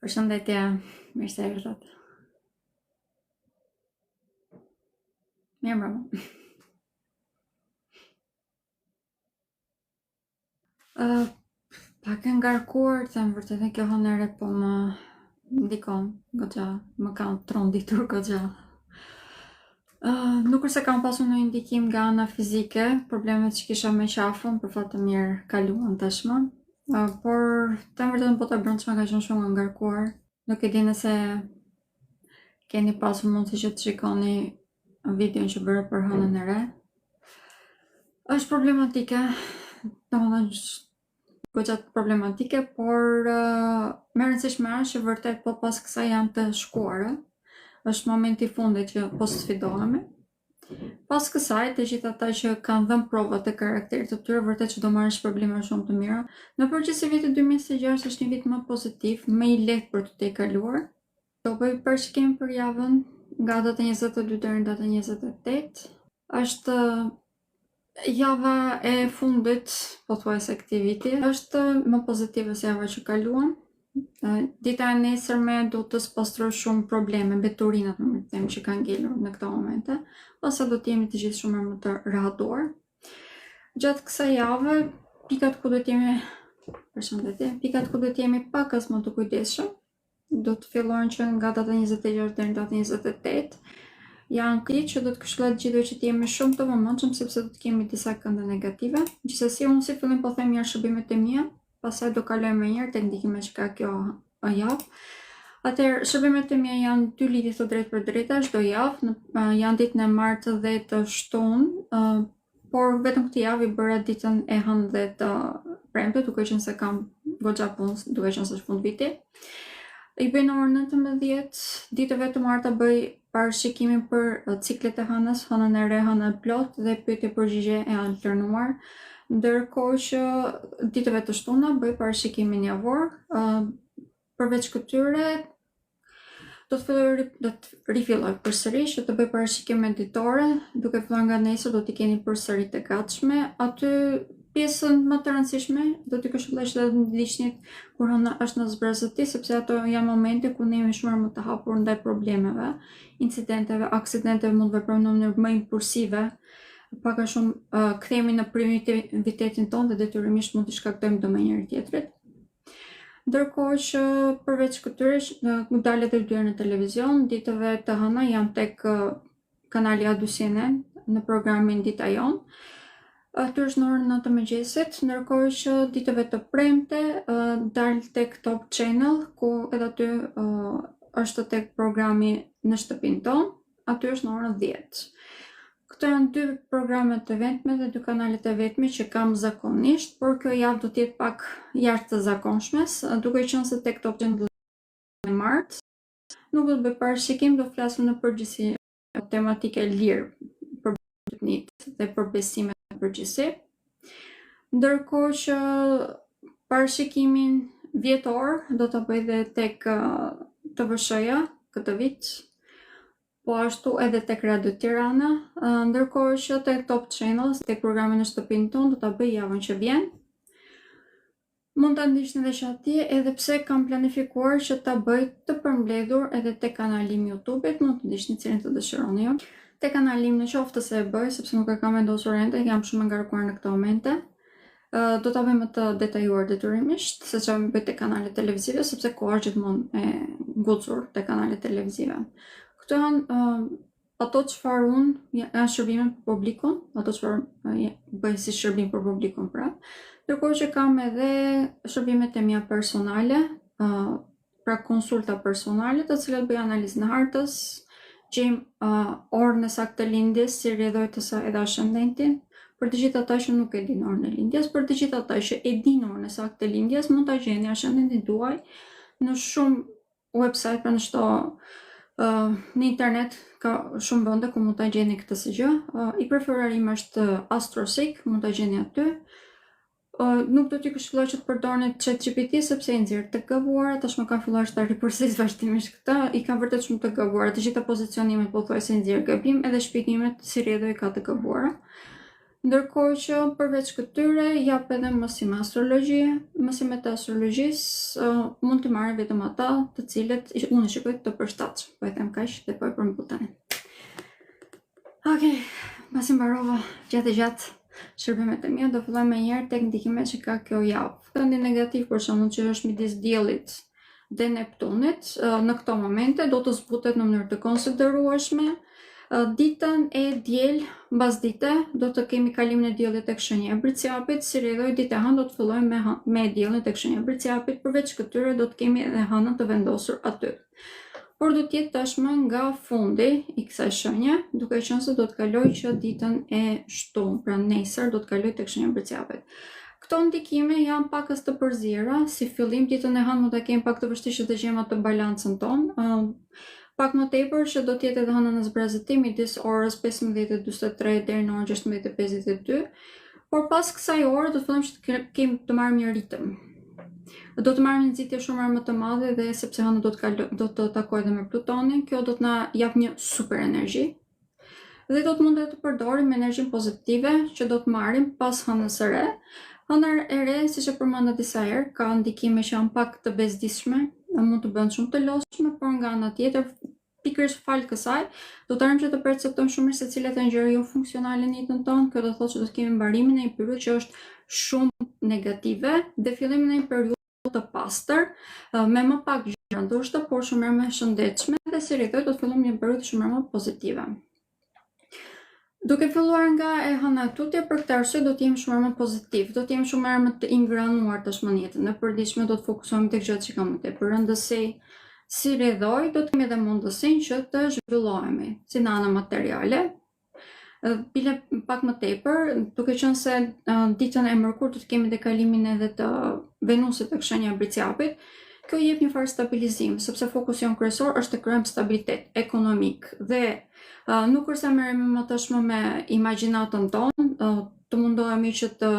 Përshëndetje, mirë se erdhët. Mirë mbrëma. Pak e ngarkuar, të më vërtet e kjo hënere po më ndikon goxha, më kanë tronditur goxha. Nuk është se kam pasur në ndikim nga ana fizike, problemet që kisha me qafën, për fat të mirë kaluan tashmë, por të më vërtet në bota brendshme ka qenë shumë e ngarkuar. Nuk e di nëse keni pasur mundësi që të shikoni videon që bëre për hënën e re. Është problematike, domethënë goxha problematike, por më e rëndësishme është që vërtet po pas kësaj janë të shkuara. Është momenti i fundit që po sfidohemi. Pas kësaj, të gjithë ata që kanë dhënë provat të karakterit të tyre, vërtet që do marrin shpërblime shumë të mira. Në përgjithësi viti 2026 është një vit më pozitiv, më i lehtë për të kaluar. Do bëj parashikim për javën nga data 22 deri në datën 28. Është java e fundit, pothuajse këtij viti, është më pozitive se java që kaluan. Dita e nesërme do të spastroj shumë probleme, mbeturinat më të them që kanë ngelur në këto momente, ose do të jemi të gjithë shumë më të rahatuar. Gjatë kësaj jave, pikat ku do të jemi pak as më të kujdesshëm, do të fillojnë që nga data 26 deri në datën 28. Janë këto që do të këshilloj të gjithëve që të jemi shumë të vëmendshëm sepse do të kemi disa kënde negative. Gjithsesi, unë si fillim po them janë shërbimet e mia, pastaj do kalojmë më njëherë tek ndikimet që ka kjo javë. Atëherë, shërbimet e mia janë 2 lidhje të drejtë për drejta çdo javë, janë ditën e martë dhe të shtunë, por vetëm këtë javë i bëra ditën e hënë dhe të premte, duke qenë se kam goxha punë, duke qenë se është fund viti. I bëj në orën 19, ditëve të marta bëj parashikimin për ciklet e hënës, hënën e re, hënën e plot dhe pyetje përgjigje e alternuar. Ndërkohë që ditëve të shtuna bëj parashikimin javor. Përveç këtyre do të rifilloj përsëri që të bëj parashikime ditore, duke filluar nga nesër do t'i keni përsëri të gatshme. Aty pjesën më të rëndësishme do t'i këshilloj që të ndiqni kur hëna është në zbrezëti, sepse ato janë momente ku ne jemi shumë më të hapur ndaj problemeve, incidenteve, aksidenteve, mund të veprojmë në mënyrë më impulsive, pak a shumë kthehemi në primitivitetin tonë dhe detyrimisht mund të shkaktojmë dëm njëri tjetrit. Ndërkohë që përveç këtyre dalet edhe dyert në televizion, ditëve të hëna jam tek kanali A2CNN në programin Dita Jon. Aty është në orën 9 të mëngjesit, ndërkohë që ditëve të premte dal tek Top Channel, ku edhe aty është tek programi Në shtëpinë tonë, aty është në orën 10. Këto janë 2 programet të vetme dhe 2 kanalet e vetme që kam zakonisht, por kjo javë do të jetë pak jashtë të zakonshmes, duke qenë se tek Top Channel në martë nuk do të bëj parashikim, do flasim në përgjithësi tematike lirë për botënit dhe për besimet në përgjithësi. Ndërkohë që parashikimin vjetor do ta bëj dhe tek TVSH-ja këtë vit, po ashtu edhe tek Radio Tirana, ndërkohë që tek Top Channel, tek programin Në shtëpinë tonë, do ta bëj javën që vjen. Mund ta ndiqni edhe që atje, edhe pse kam planifikuar që ta bëj të përmbledhur edhe tek kanali im YouTube-it, mund të ndiqni cilin të dëshironi ju. Tek kanali im në qoftë se e bëj, sepse nuk e kam vendosur ende, jam shumë ngarkuar në këto momente. Do ta bëj më të detajuar detyrimisht, se çfarë bëj tek kanalet televizive, sepse koha është gjithmonë e ngucur tek kanalet televizive. Këto janë ato çfarë unë janë shërbime për publikun, ato çfarë bëj si shërbim për publikun pra. Ndërkohë që kam edhe shërbimet e mia personale, pra konsulta personale, të cilat bëj analizën e hartës, gjejmë orën e saktë të lindjes, si rrjedhoj të sa edhe ascendentin. Për të gjithë ata që nuk e din orën e lindjes, për të gjithë ata që e din orën e saktë të lindjes, mund ta gjeni ascendentin tuaj në shumë website, pra në çdo në internet ka shumë vende ku mund ta gjeni këtë së gjë. I preferuar im është AstroSeek, mund ta gjeni aty. Nuk do t'ju këshilloj që të përdorni ChatGPT sepse i nxjerr të gabuara, tashmë ka filluar të ripërsëris vazhdimisht këtë, i ka vërtet shumë të gabuara, të gjitha pozicionimet pothuajse i nxjerr gabim, edhe shpjegimet si rrjedhoj ka të gabuara. Ndërkohë që përveç këtyre jap edhe mësime astrologji, mësimet e astrologjisë mund të marrë vetëm ata të cilët unë shikoj të përshtatshëm. Po e them kaq dhe po e përmbyll tani. Okej, pasi mbarova gjatë shërbimet e mia, do filloj me njëherë tek ndikimet që ka kjo javë. Vendi negativ për shembull që është midis Diellit dhe Neptunit, në këto momente do të zbutet në mënyrë të konsiderueshme. Ditën e diel, mbas dite, do të kemi kalimin e diellit tek shenja e Briciapit, si rrjedhoj ditë e hënë do të fillojmë me diellin tek shenja e Briciapit, përveç këtyre do të kemi edhe hënën të vendosur aty. Por do të jetë tashmë nga fundi i kësaj shenje, duke qenë se do të kaloj që ditën e shtunë, pra nesër do të kaloj tek shenja e Briciapit. Këto ndikime janë pakës të përzira, si fillim ditën e hënë mund ta kemi pak të vështirë që të gjejmë atë balancën tonë. Pak më tepër që do të jetë edhe hëna në zbrazëtim midis orës 15:43 deri në orën 16:52, por pas kësaj ore do të fillojmë që kemi të marrim një ritëm. Do të marrim një nxitje shumë më të madhe dhe sepse hëna do të takojë edhe me Plutonin, kjo do të na jap një super energji. Dhe do të mundet të përdorim energjinë pozitive që do të marrim pas hënës së re. Hëna e re, siç e përmenda disa herë, ka ndikime që janë pak të bezdishme, mund të bëhen shumë të lodhshme, por nga ana tjetër, pikërisht fal kësaj, do të arrim që të perceptojmë shumë mirë se cilat janë gjëra jo funksionale në jetën tonë. Kjo do të thotë që do të kemi mbarimin e një periudhë që është shumë negative dhe fillimin e një periudhë të pastër, me më pak gjëra ndoshta, por shumë më shëndetshme dhe si rrjedhoj do të fillojmë një periudhë shumë më pozitive. Duke filluar nga e hëna e tutje, për këtë arsye do të jemi shumë më pozitiv, do të jemi shumë më të ingranuar tashmë në jetën. Në përditshme do të fokusohemi tek gjërat që kanë më tepër rëndësi. Si rrjedhoj, do të kemi edhe mundësinë që të zhvillohemi, si në anën materiale. Bile pak më tepër, duke qenë se ditën e mërkur do të kemi dhe kalimin edhe të Venusit tek shenja e Briciapit. Kjo jep një farë stabilizim, sepse fokusi jon kryesor është të krijojmë stabilitet ekonomik dhe nuk është se merremi më tashmë me imagjinatën tonë, të mundohemi që të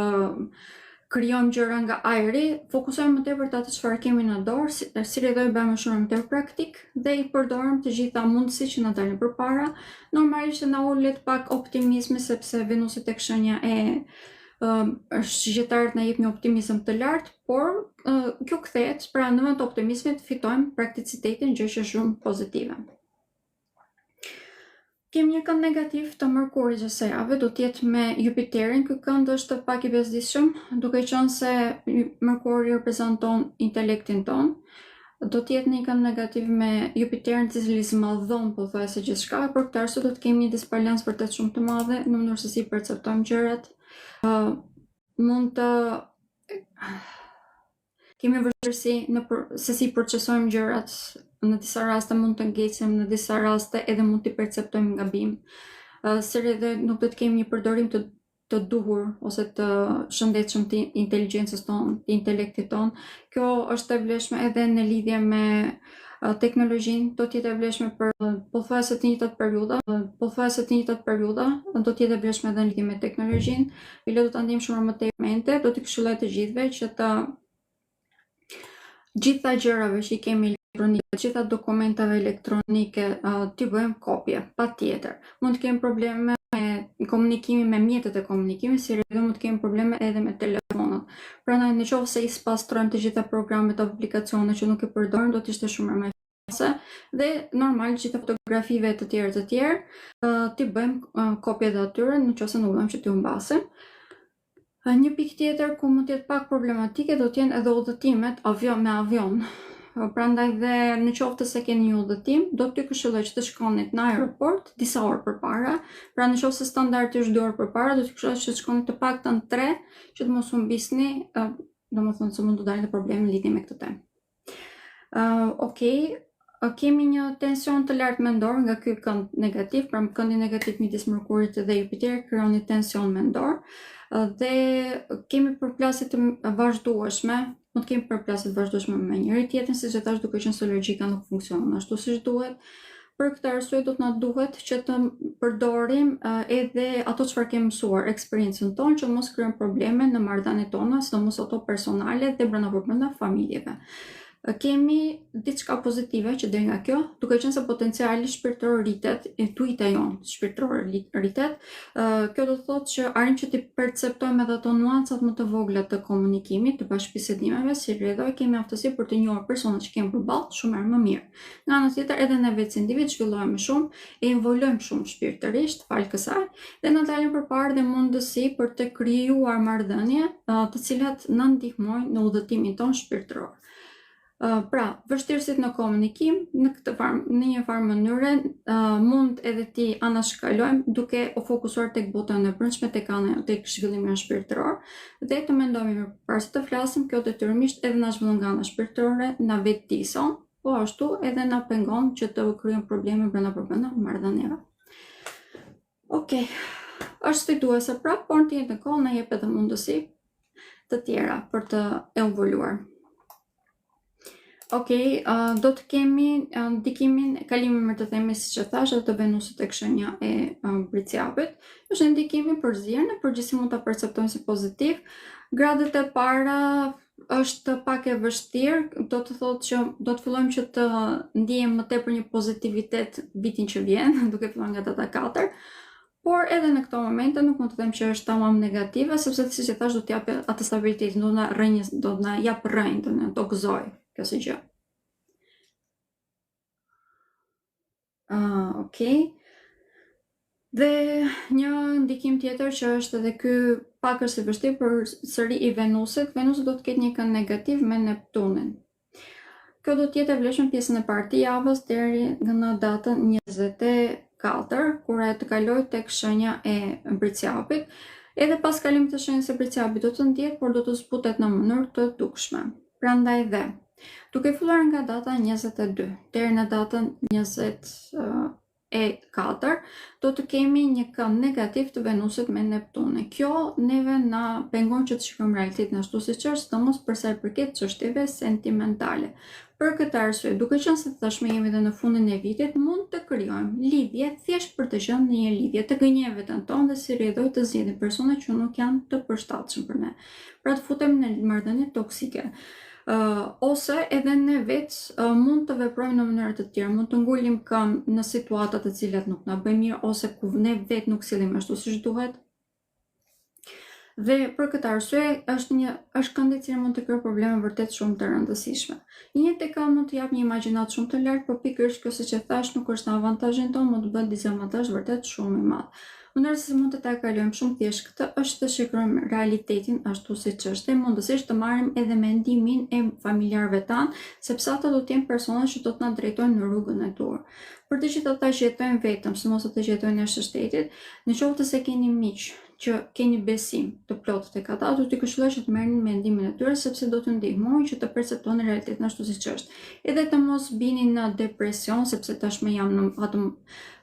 krijojmë gjëra nga ajri, fokusohemi më tepër te atë çfarë kemi në dorë, si rrjedhoj bëjmë shumë më tepër praktik dhe i përdorim të gjitha mundësitë që na dalin përpara. Normalisht na ulet pak optimizmi sepse Venusi tek shenja e shqiptarët na jep një optimizëm të lartë, por kjo kthehet, pra në vend të optimizmit fitojmë prakticitetin, gjë që është shumë pozitive. Kemi një kënd negativ të Mërkurit kësaj jave, do të jetë me Jupiterin. Ky kënd është pak i bezdishëm, duke qenë se Mërkuri reprezenton intelektin ton. Do të jetë një kënd negativ me Jupiterin, i cili zmadhon pothuajse gjithçka, për këtë arsye do të kemi një disbalancë vërtet shumë të madhe në mënyrë se si perceptojmë gjërat. Mund të kemi vështirësi në se si procesojmë gjërat, në disa raste mund të ngjecem, në disa raste edhe mund të perceptojmë gabim. Si rrjedhë nuk do të kemi një përdorim të duhur ose të shëndetshëm të inteligjencës tonë, të intelektit tonë. Kjo është e vlefshme edhe në lidhje me teknologjinë, do të jetë e vlefshme për pothuajse të njëjtat periudha, do të jetë e vlefshme edhe në lidhje me teknologjinë. Bile do ta ndjejmë shumë më tepër, do t'i këshilloj të gjithëve që të gjitha gjërave që i kemi elektronike, gjitha dokumentave elektronike, t'i bëjmë kopje, patjetër. Mund të kemi probleme me komunikimin me mjetet e komunikimit, si rrjedhë mund të kemi probleme edhe me telefonat. Prandaj nëse i spastrojmë të gjitha programet apo aplikacionet që nuk i përdorim, do të ishte shumë më efikace dhe normal gjitha fotografive të tjerë, t'i bëjmë kopje të atyre nëse nuk dojmë që t'i humbasim. Një pikë tjetër ku mund të jetë pak problematike do të jenë edhe udhëtimet me avion. Prandaj dhe në qoftë se keni një udhëtim, do t'ju këshilloj që të shkonit në aeroport disa orë përpara. Pra në qoftë se standardi është 2 orë përpara, do t'ju këshilloj që të shkonit të paktën 3, që të mos humbisni, domethënë se mund të dalin probleme në lidhje me këtë temë. Okej, kemi një tension të lartë mendor nga ky kënd negativ, pra këndi negativ midis Mërkurit dhe Jupiterit krijon një tension mendor. Dhe kemi përplasje të vazhdueshme, mund të kemi përplasje të vazhdueshme me njëri tjetrin, siç e thash, duke qenë se logjika nuk funksionon ashtu siç duhet. Për këtë arsye do të na duhet që të përdorim edhe ato çfarë kemi mësuar, eksperiencën tonë, që mos krijojmë probleme në marrëdhëniet tona, sidomos ato personale dhe brenda familjeve. kemi diçka pozitive që deri nga kjo, duke qenë se potenciali shpirtëror rritet, intuita jon shpirtërore rritet. Kjo do të thotë që arrim që të perceptojmë edhe ato nuancat më të vogla të komunikimit, të bashkëbisedimeve, si rrjedhoj kemi aftësi për të njohur personat që kemi përballë shumë më mirë. Nga ana tjetër, edhe ne vetë si individ zhvillohemi shumë e involojmë shumë shpirtërisht fal kësaj dhe na dalin përpara dhe mundësi për të krijuar marrëdhënie të cilat na ndihmojnë në udhëtimin tonë shpirtëror. Pra, vështirësit në komunikim, në një farë mënyre, mund edhe ti anashkalojmë duke u fokusuar tek botën e brendshme, tek zhvillimi shpirtëror, dhe të mendojmë para se të flasim, kjo detyrimisht edhe na zhvillon nga ana shpirtërore, na vetëdijson, po ashtu edhe na pengon që të krijojmë probleme brenda marrëdhënieve. Okej, është sfiduese pra, por në të njëjtën kohë na jep edhe mundësi të tjera për të evoluar. Okej, do të kemi ndikimin, kalimin më të themi siç e thash, edhe të Venusit tek shenja e Briciapit. Është ndikimi për Zirën, në përgjithësi mund ta perceptojmë si pozitiv. Gradet e para është pak e vështirë, do të thotë që do të fillojmë që të ndiejmë më tepër një pozitivitet vitin që vjen, duke filluar nga data 4. Por edhe në këto momente nuk mund të them që është tamam negative, sepse siç e thash do të jap atë stabilitetin, do na jap rënjë, do na tokëzoj kjo si gjë. Okej. Dhe një ndikim tjetër që është edhe ky pak është i vështirë për sëri i Venusit. Venusi do të ketë një kënd negativ me Neptunin. Kjo do të jetë e vlefshme pjesën e parë të javës deri në datën 24, kur ajo të kalojë tek shenja e Briciapit. Edhe pas kalimit të shenjës së Briciapit do të ndjehet, por do të zbutet në mënyrë të dukshme. Prandaj dhe, duke filluar nga data 22 deri në datën 24, do të kemi një kënd negativ të Venusit me Neptunin. Kjo neve na pengon që të shikojmë realitetin ashtu siç është, sidomos për sa i përket çështjeve sentimentale. Për këtë arsye, duke qenë se tashmë jemi edhe në fundin e vitit, mund të krijojmë lidhje thjesht për të qenë në një lidhje, të gënjejmë veten tonë dhe si rrjedhoj të zgjedhim persona që nuk janë të përshtatshëm për ne. Pra të futemi në marrëdhënie toksike. Ose edhe ne vetë mund të veprojmë në mënyra të tjera, mund të ngulim këmbë në situata të cilat nuk na bëjnë mirë, ose ku ne vetë nuk sillemi ashtu siç duhet. Dhe për këtë arsye është kënd i cili mund të krijojë probleme vërtet shumë të rëndësishme. Një tek mund të jap një imagjinatë shumë të lartë, por pikërisht kjo siç e thash nuk është në avantazhin tonë, mund të bëhet dizavantazh vërtet shumë i madh. Mënyra se mund të ta kalojmë shumë thjesht këtë është të shikojmë realitetin ashtu siç është, dhe mundësisht të marrim edhe mendimin e familjarëve tanë, sepse ata do të jenë persona që do të na drejtojnë në rrugën e duhur. Për të gjithë ata që jetojnë vetëm, sidomos ata që jetojnë jashtë shtetit, nëse se keni miq që keni besim të plotë tek ata, do t'i këshilloj që të merrni mendimin e tyre, sepse do t'ju ndihmojnë që të perceptoni realitetin ashtu siç është. Edhe të mos bini në depresion, sepse tashmë jam në atë,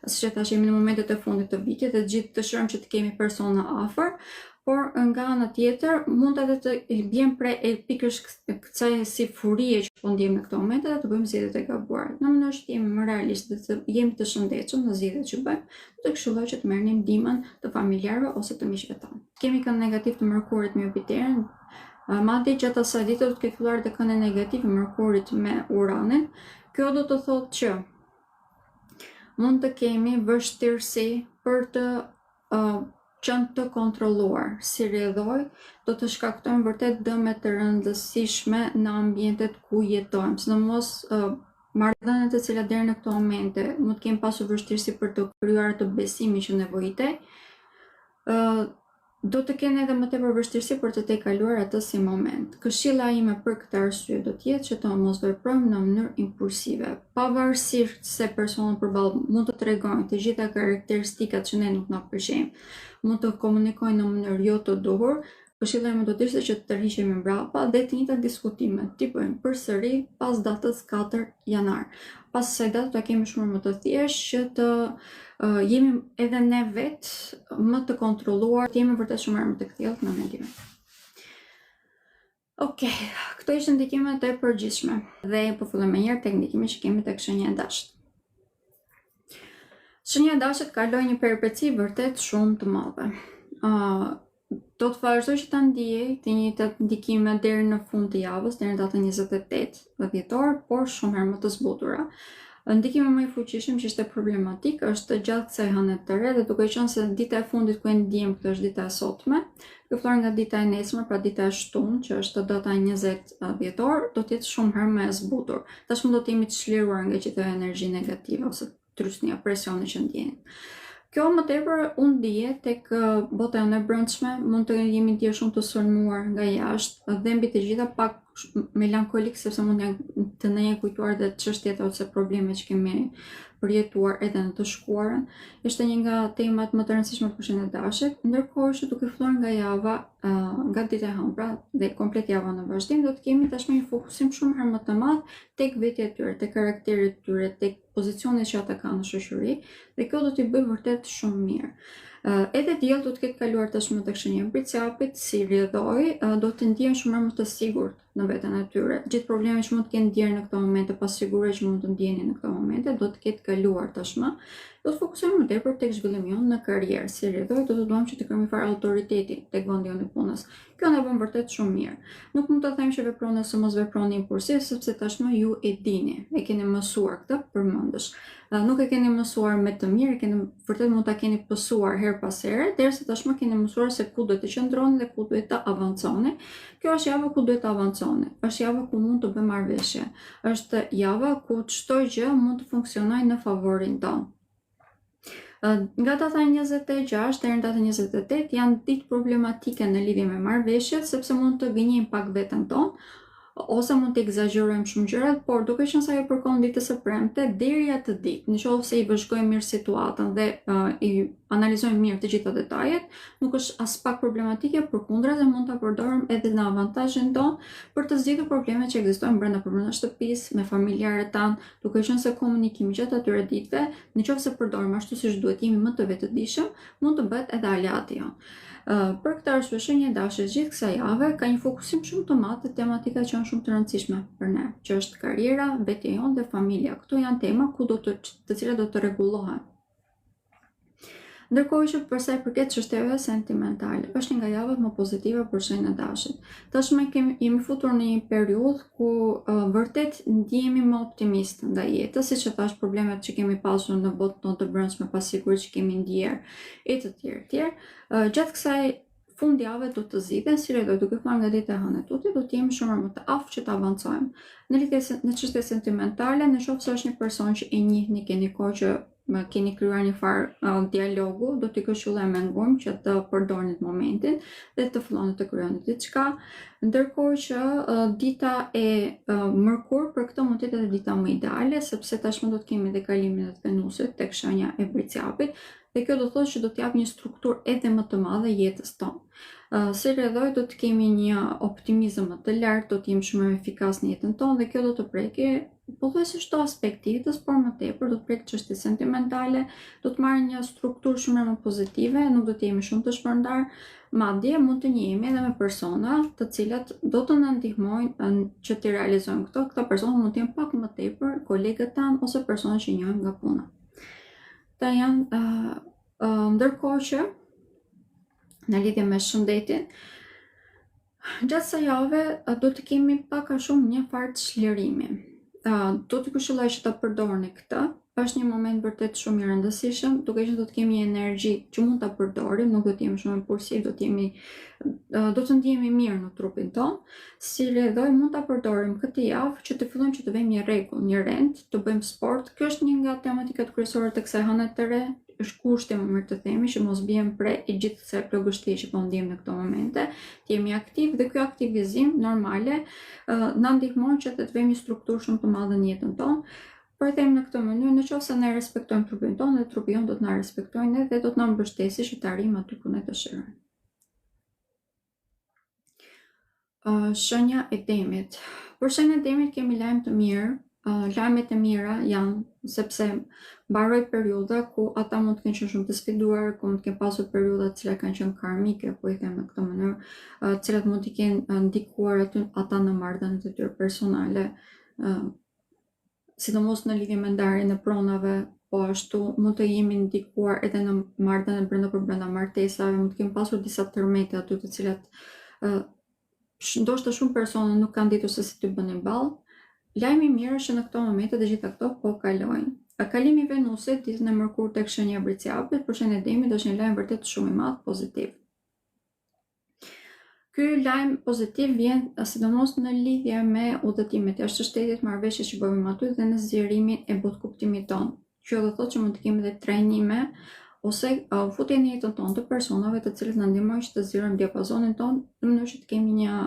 siç e thash, jemi në momentet e fundit të vitit dhe gjithë dëshirojmë që të kemi persona afër, por nga ana tjetër mund edhe të bjem prej pikërisht kësaj si furie që po ndjejmë në këto momente dhe të bëjmë zgjedhjet e gabuara. Në mënyrë që të jemi më realistë dhe të jemi të shëndetshëm në zgjedhjet që bëjmë, do të këshilloj që të merrni ndihmën të familjarëve ose të miqve tanë. Kemi kënd negativ të Mërkurit me Jupiterin. Madje gjatë asaj dite do të ketë filluar të kënd negativ Mërkurit me Uranin. Kjo do të thotë që mund të kemi vështirësi për të qenë të kontrolluar, si rrjedhoj, do të shkaktojnë vërtet dëme të rëndësishme në ambientet ku jetojmë. Sidomos marrëdhëniet të cilat deri në këto momente mund të kemi pasur vështirësi për të krijuar atë besimin që nevojitej, do të kenë edhe më tepër vështirësi për të tejkaluar atë si moment. Këshilla ime për këtë arsye do të jetë që të mos veprojmë në mënyrë impulsive, pavarësisht se personi përballë mund të tregojnë të gjitha karakteristikat që ne nuk na pëlqejnë, mund të komunikojnë në mënyrë jo të duhur. Këshilla ime do të ishte që të tërhiqemi mbrapa dhe të njëjtat diskutime t'i bëjmë përsëri pas datës 4 janar. Pas asaj date do ta kemi shumë më të thjeshtë që të jemi edhe ne vetë më të kontrolluar, të jemi vërtet shumë më të kthjellët në mendime. Okej, këto ishin ndikimet e përgjithshme dhe po fillojmë një herë tek ndikimi që kemi tek shenja e Dashit. Shenja e Dashit kaloi një peripeci vërtet shumë të madhe. do të vazhdoj që ta ndjej të njëjtat ndikime deri në fund të javës, deri në datën 28 dhjetor, por shumë herë më të zbutura. Ndikimi më i fuqishëm që ishte problematik është gjatë kësaj hëne të re dhe duke qenë se dita e fundit ku e ndjem këtë është dita e sotme, filluar nga dita e nesër, pra dita e shtunë, që është data 20 dhjetor, do të jetë shumë herë më e zbutur. Tashmë do të jemi të çliruar nga gjithë ajo energji negative ose trysnia, presioni që ndjenim. Kjo më tepër unë dije tek bota jonë e brendshme, mund të jemi të shumë të sulmuar nga jashtë dhe mbi të gjitha pak melankolik sepse mund të na jenë kujtuar dhe çështjet ose problemet që kemi përjetuar edhe në të shkuarën. Ishte një nga temat më të rëndësishme për shëndet dashit, ndërkohë që duke filluar nga java, nga dita e hënë, pra dhe komplet java në vazhdim, do të kemi tashmë një fokusim shumë herë më të madh tek vetja e tyre, tek karakteri i tyre, tek pozicionet që ata kanë në shoqëri, dhe kjo do t'i bëjë vërtet shumë mirë. Edhe diell do të ketë kaluar tashmë tek shenja e Bricjapit, si rrjedhoi, do të ndihen shumë më të sigurt në veten e tyre. Gjithë problemet që mund të kenë ndjerë në këto momente, pasigurie që mund të ndjeni në këto momente, do të ketë kaluar tashmë. Do të fokusohemi më tepër tek zhvillimi jonë në karrierë, si rrjedhoi, do të duam që të kemi fare autoriteti tek vendi jonë i punës. Kjo na bën vërtet shumë mirë. Nuk mund të them që veproni ose mos veproni impulsiv, sepse tashmë ju e dini, e keni mësuar këtë përmendësh. Nuk e keni mësuar me të mirë, vërtet mund ta keni pësuar her pas here, derisa tashmë keni mësuar se ku duhet të qëndroni dhe ku duhet të avanconi. Kjo është java ku duhet të avanconi, është java ku mund të bëjmë marrëveshje, është java ku çdo gjë mund të funksionojë në favorin tonë. Nga data 26 deri në datën 28 janë ditë problematike në lidhje me marrëveshjet, sepse mund të gënjejmë pak veten tonë, ose mund të egzagjerojmë shumë gjërat, por duke qenë se ajo përkon ditës së premte, deri atë ditë, nëse i vëzhgojmë mirë situatën dhe i analizojmë mirë të gjitha detajet, nuk është as pak problematike, përkundër mund ta përdorim edhe në avantazhin tonë për të zgjidhur problemet që ekzistojnë brenda shtëpisë, me familjarët tanë, duke qenë se komunikimi gjatë atyre ditëve, nëse përdorim ashtu siç duhet, jemi më të vetëdijshëm, mund të bëhet edhe aleati jonë. Për këtë arsye, shenja e dashjes gjithë kësaj jave ka një fokusim shumë të madh te tematika që janë shumë të rëndësishme për ne, që është karriera, vetja jonë dhe familja. Këto janë tema të cilat do të rregullohen. Ndërkohë që për sa i përket çështjeve sentimentale, është një nga javat më pozitive për shenjën e dashit. Tashmë jemi futur në një periudhë ku vërtet ndjehemi më optimist ndaj jetës, siç e thash, problemet që kemi pasur në botën të brendshme, pasigurisht që kemi ndjer e të tjerë. Gjatë kësaj fundjave do të zgjidhen, si rrjedhoi duke filluar nga dita e hënë e tuti, do të jemi shumë më të aftë që të avancojmë. Në çështje sentimentale, nëse është një person që e njihni, keni kohë që keni krijuar një farë dialogu, do t'i këshilloj me ngurmë që të përdorni momentin dhe të filloni të krijoni diçka, ndërkohë që dita e mërkur për këtë mund të jetë edhe dita më ideale, sepse tashmë do të kemi edhe kalimin e Venusit tek shenja e Bricjapit, dhe kjo do thotë që do t'jap një strukturë edhe më të madhe jetës tonë. Si rrjedhoi, do të kemi një optimizëm më të lartë, do të jemi shumë më efikas në jetën tonë dhe kjo do të prekë pothuajse çdo aspekt të jetës, por më tepër do të prekë çështje sentimentale, do të marrë një strukturë shumë më pozitive, nuk do të jemi shumë të shpërndar, madje mund të njihemi edhe me persona të cilat do të na ndihmojnë që të realizojmë këto. Këta persona mund të jenë pak më tepër kolegët tanë ose persona që njohim nga puna. Këta janë ndërkohë që në lidhje me shëndetin, gjatë kësaj jave do të kemi pak a shumë një farë të çlirimi. Do të këshilloj që ta përdorni këtë. Është një moment vërtet shumë i rëndësishëm, duke qenë do të kemi energji që mund ta përdorim, nuk do të jemi shumë impulsiv, do të ndihemi mirë në trupin tonë. Si rrjedhoi, mund ta përdorim këtë javë që të fillojmë që të vëmë një rregull, një rend, të bëjmë sport. Kjo është një nga tematikat kryesore të kësaj hëne të re. Është kushti më mirë të themi që mos bijem pre i gjithë kësaj plagështie që po ndiem në këto momente, të jemi aktiv dhe ky aktivizim normale na ndihmon që të vëmë një strukturë shumë të madhe në jetën tonë. Por e them në këtë mënyrë, nëse ne respektojmë trupin tonë, dhe trupi jonë do të na respektojnë dhe do të na mbështesë që të arrijmë aty ku ne dëshirojmë. Shenja e Demit. Për shenjën e Demit kemi lajm të mirë. Lajmet e mira janë sepse mbaroi periudha ku ata mund të kenë qenë shumë të sfiduar, ku mund të kenë pasur periudha të cilat kanë qenë karmike, po i them në këtë mënyrë, të cilat mund të kenë ndikuar ata në marrëdhëniet e tyre personale, sidomos në lidhje me ndarjen e pronave, po ashtu mund të jemi ndikuar edhe në marrëdhënie brenda martesave, mund të kemi pasur disa tërmete aty të cilat ndoshta shumë persona nuk kanë ditur se si të bënin ballë. Lajmi i mirë është që në këto momente të gjitha këto po kalojnë. Kalimi i Venusit ditën e mërkurë tek shenja e Briciapit për shenjën e Demit është një lajm vërtet shumë i madh pozitiv. Ky lajm pozitiv vjen sidomos në lidhje me udhëtimet jashtë shtetit, marrëveshjet që bëjmë aty dhe në zgjerimin e butkuptimit tonë. Kjo do thotë që mund të kemi edhe trajnime ose futje në jetën tonë të personave të cilët na ndihmojnë që të zgjerojmë diapazonin tonë në mënyrë që të kemi një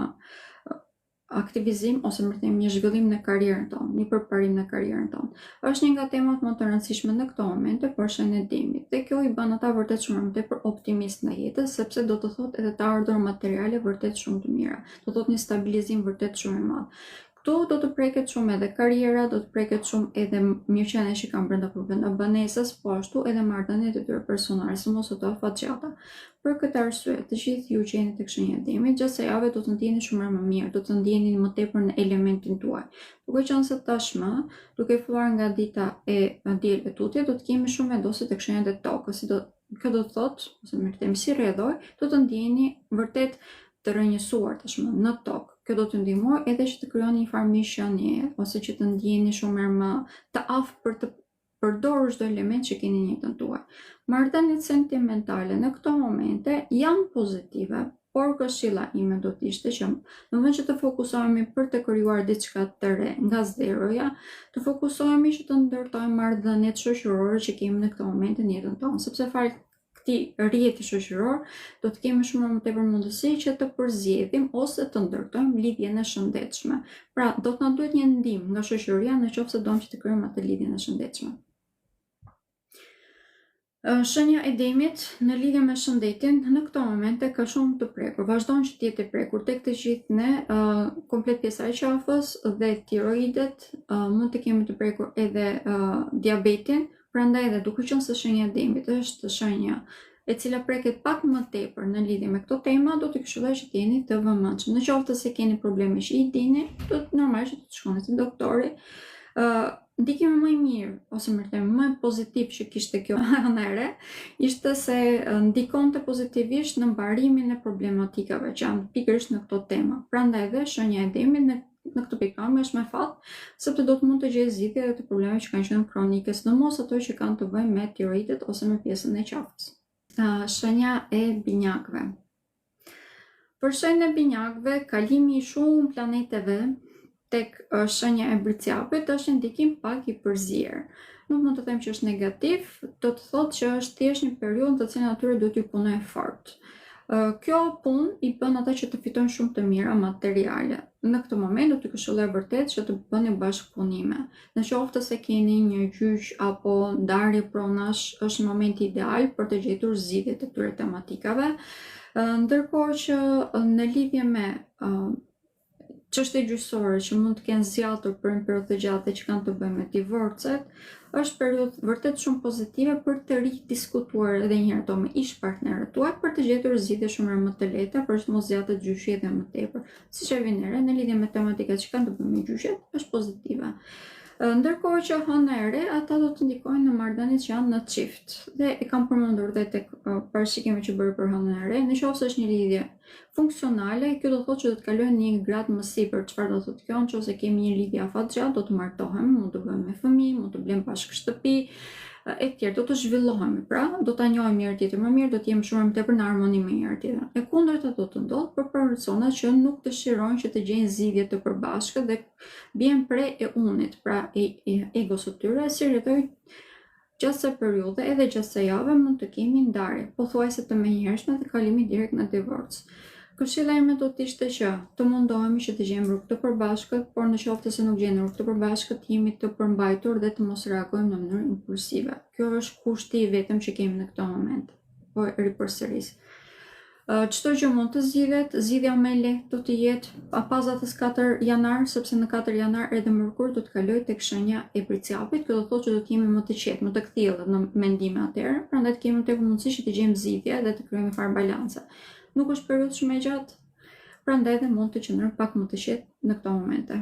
aktivizim ose më thënë një zhvillim në karrierën tonë, një përparim në karrierën tonë. Është një nga temat më të rëndësishme në këto momente për shenjën e Demit. Dhe kjo i bën ata vërtet shumë më tepër optimist në jetë, sepse do të thotë edhe të ardhur materiale vërtet shumë të mira. Do thotë një stabilizim vërtet shumë i madh. Këtu do të preket shumë edhe karriera, do të preket shumë edhe mirëqenia që kanë brenda banesës, po ashtu edhe marrëdhëniet e tyre personale, sidomos ato afatgjata. Për këtë arsye, të gjithë ju që jeni tek shenja e Demit, gjatë kësaj jave do të ndjeni shumë më mirë, do të ndjeni më tepër në elementin tuaj. Duke qenë se tashmë, duke filluar nga dita e diel e tutje, do të kemi shumë vendosje tek shenjat e tokës. Kjo do të thotë, ose më themi si rrjedhoj, do të ndjeni vërtet të rrënjësuar tashmë në tokë. Kjo do të ndihmojë edhe që të krijoni një farë mishënie ose që të ndjeni shumë më të aftë për të përdorur çdo element që keni në jetën tuaj. Marrëdhëniet sentimentale në këto momente janë pozitive, por këshilla ime do të ishte që në vend që të fokusohemi për të krijuar diçka të re nga zeroja, të fokusohemi që të ndërtojmë marrëdhëniet shoqërore që kemi në këto momente në jetën tonë, sepse fal këtij rrjeti shoqëror do të kemi shumë më tepër mundësi që të përzgjedhim ose të ndërtojmë lidhjen e shëndetshme. Pra, do të na duhet një ndihmë nga shoqëria nëse do që të krijojmë atë lidhjen e shëndetshme. Shenja e Demit në lidhje me shëndetin në këto momente ka shumë të prekur, vazhdon që të jetë e prekur tek të gjithë ne, komplet pjesa e qafës dhe tiroidet, mund të kemi të prekur edhe diabetin, prandaj edhe duke qenë se shenja e Demit është shenja e cila preket pak më tepër në lidhje me këto tema, do të këshilloj që të jeni të vëmendshëm. Në qoftë se keni probleme që i dini, do të normalisht që të shkoni te doktori. Ndikimi më i mirë, ose më thënë më pozitiv që kishte kjo anëre, ishte se ndikonte pozitivisht në mbarimin e problematikave që janë pikërisht në këto tema. Prandaj edhe shenja e Demit në këtë pikëmarrje është me fat, sepse do të mund të gjejë zgjidhje edhe të problemeve që kanë qenë kronike, sidomos ato që kanë të bëjnë me tiroidet ose me pjesën e qafës. Shenja e binjakëve. Për shenjën e binjakëve, kalimi i shumë planeteve tek shenja e Briciapit është një ndikim pak i përzier. Nuk mund të them që është negativ, do të thotë që është thjesht një periudhë të cilën atyre duhet t'ju punojë fort. Kjo punë i bën ata që të fitojnë shumë të mira materiale. Në këtë moment do të këshilloj vërtet që të bëni bashkëpunime. Në qoftë se keni një gjyq apo ndarje pronash, është momenti ideal për të gjetur zgjidhje të këtyre tematikave. Ndërkohë që në lidhje me çështje gjyqësore që mund të kenë zgjatur për një periudhë të gjatë që kanë të bëjnë me divorcet, është periudhë vërtet shumë pozitive për të ridiskutuar edhe një herë ato me ish-partnerët tuaj për të gjetur zgjidhje shumë më të lehta për të mos zgjatur gjyqi edhe më tepër. Siç e vjen re në lidhje me tematikat që kanë të bëjnë me gjyqet, është pozitive. Ndërkohë që hënë e re, ata do të ndikojnë në marrëdhëniet që janë në çift. Dhe e kam përmendur edhe tek parashikimi që bëri për hënën e re, nëse është një lidhje funksionale, kjo do thotë që do të kalojnë në një grad më sipër. Çfarë do thotë kjo? Nëse kemi një lidhje afatgjatë, do të martohemi, mund të bëjmë me fëmijë, mund të blejmë bashkë shtëpi, e tjerë, do të zhvillohemi, pra, do ta njohim njëri tjetrin më mirë, do të jemi shumë më tepër në harmoni me njëri tjetrin. E kundërta do të ndodhë për persona që nuk dëshirojnë që të gjejnë zgjidhje të përbashkëta dhe bien pre e unit, pra egos së tyre, si rretoj gjatë kësaj periudhe edhe gjatë kësaj jave mund të kemi ndarje, pothuajse të menjëhershme dhe kalimi direkt në divorc. Këshilla ime do të ishte që të mundohemi që të gjejmë rrugë të përbashkët, por në qoftë se nuk gjejmë rrugë të përbashkët, jemi të përmbajtur dhe të mos reagojmë në mënyrë impulsive. Kjo është kushti i vetëm që kemi në këto moment. Po ripërsëris. Çdo gjë mund të zgjidhet, zgjidhja më e lehtë do të jetë pazatës 4 janar, sepse në 4 janar edhe Mërkuri do të kalojë tek shenja e Briciapit, kjo do thotë që do të jemi më të qetë, më të kthjellët në mendime atëherë, prandaj të kemi më tepër mundësi që të gjejmë zgjidhje dhe të krijojmë fare balance. Nuk është periudhë shumë e gjatë, prandaj edhe mund të qëndrojmë pak më të qetë në këto momente.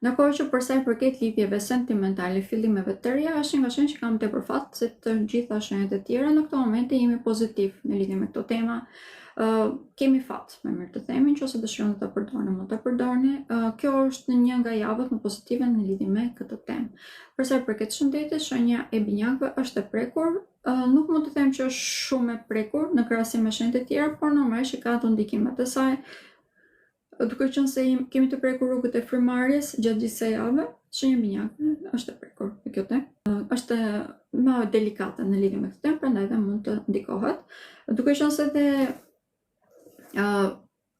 Ndërkohë që për sa i përket lidhjeve sentimentale, fillimeve të reja, është nga shenjë që kam tepër fat se të gjitha shenjat e tjera në këtë moment jemi pozitiv në lidhje me këto tema. Kemi fat, me mirë të themi, nëse dëshironi të ta përdorni, mund ta përdorni. Kjo është një nga javët më pozitive në lidhje me këtë temë. Për sa i përket shëndetit, shenja e binjakëve është e prekur. Nuk mund të them që është shumë e prekur në krahasim me shenjat e tjera, por normalisht që ka ato ndikimet e saj. Duke qenë se kemi të prekur rrugët e frymarrjes gjatë gjithë kësaj jave, shenja e binjakëve është e prekur. Kjo temë është më delikate në lidhje me këtë temë, prandaj edhe mund të ndikohet. Duke qenë se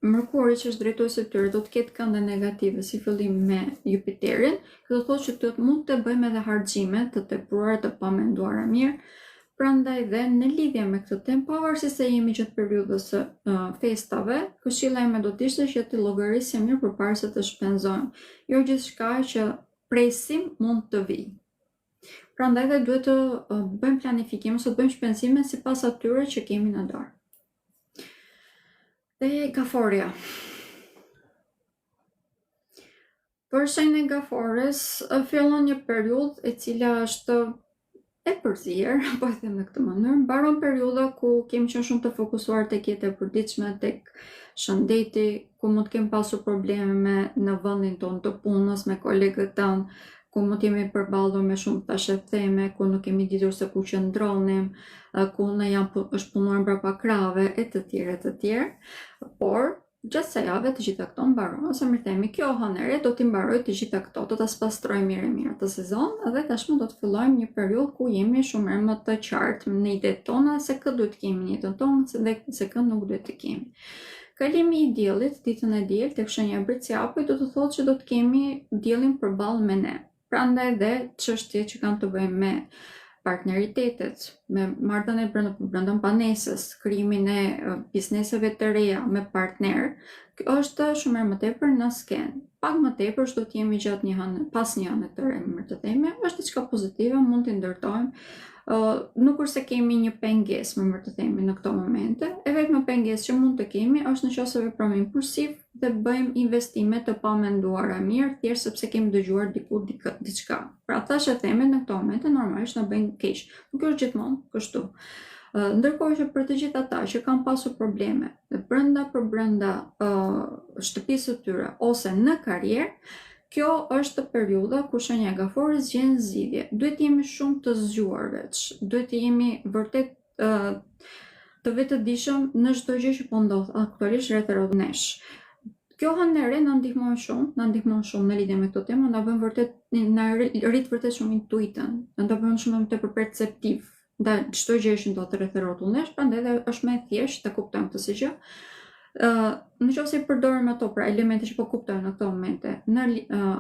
Mërkuri që është drejtuesi i tyre do të ketë kënde negative si fillim me Jupiterin, kjo do të thotë që do të mund të bëjmë edhe harxime të tepruara të pamenduara mirë. Prandaj dhe në lidhje me këtë temë, pavarësisht se jemi gjatë periudhës së festave, këshilla ime do të ishte që të llogarisim mirë përpara se të shpenzojmë. Jo gjithçka që presim mund të vijë. Prandaj dhe duhet të bëjmë planifikim ose të bëjmë shpenzime sipas atyre që kemi në dorë. Dhe gaforja. Për shenjën e gafores, fillon një periudhë e cila është e përzier, po e them në këtë mënyrë, mbaron periudha ku kemi qenë shumë të fokusuar tek jeta e përditshme, tek shëndeti, ku mund të kemi pasur probleme në vendin tonë të punës me kolegët tanë, ku mund të jemi përballur me shumë tashetheme, ku nuk kemi ditur se ku qëndronim, ku në është punuar mbrapa krave, e të tjerë. Por, gjatë kësaj jave të gjitha këto mbaron, ose më themi, kjo hënëre do t'i mbaroj të gjitha këto, do ta spastroj mirë të sezon, dhe tashmë do të fillojmë një periudhë ku jemi shumë më të qartë në idetë tona se kë duhet të kemi në jetën tonë, se kë nuk duhet të kemi. Kalimi i diellit, ditën e diel tek shenja e Briciapit, do të thotë që do të kemi diellin përballë me ne. Prandaj dhe çështje që kanë të bëjnë me partneritetet, me marrëdhënie brenda banesës, krijimin e bizneseve të reja me partner, kjo është shumë më tepër në skenë. Pak më tepër do të jemi gjatë pas një hëne të re, më të themi, është diçka pozitive, mund t'i ndërtojmë. Nuk është se kemi një pengesë, më të themi, në këto momente. E vetme pengesë që mund të kemi është nëse veprojmë impulsiv dhe bëjmë investime të pamenduara mirë, thjesht sepse kemi dëgjuar diku diçka. Pra thashë themi në këto momente normalisht na bëjnë keq. Nuk është gjithmonë kështu. Ndërkohë që për të gjithë ata që kanë pasur probleme dhe brenda shtëpisë së tyre ose në karrierë, kjo është periudha ku shenja e gafores gjen zgjidhje. Duhet të jemi shumë të zgjuar veç. Duhet të jemi vërtet të vetëdijshëm në çdo gjë që po ndodh aktualisht rreth nesh. Kjo hënëre na ndihmon shumë në lidhje me këtë temë, na bën vërtet na rrit vërtet shumë intuitën, na bën shumë më tepër perceptiv ndaj çdo gjë që ndodh rreth nesh, prandaj është më thjesht të kuptojmë këtë si gjë. Nëse përdorim ato pra elemente që po kuptojmë në këto momente në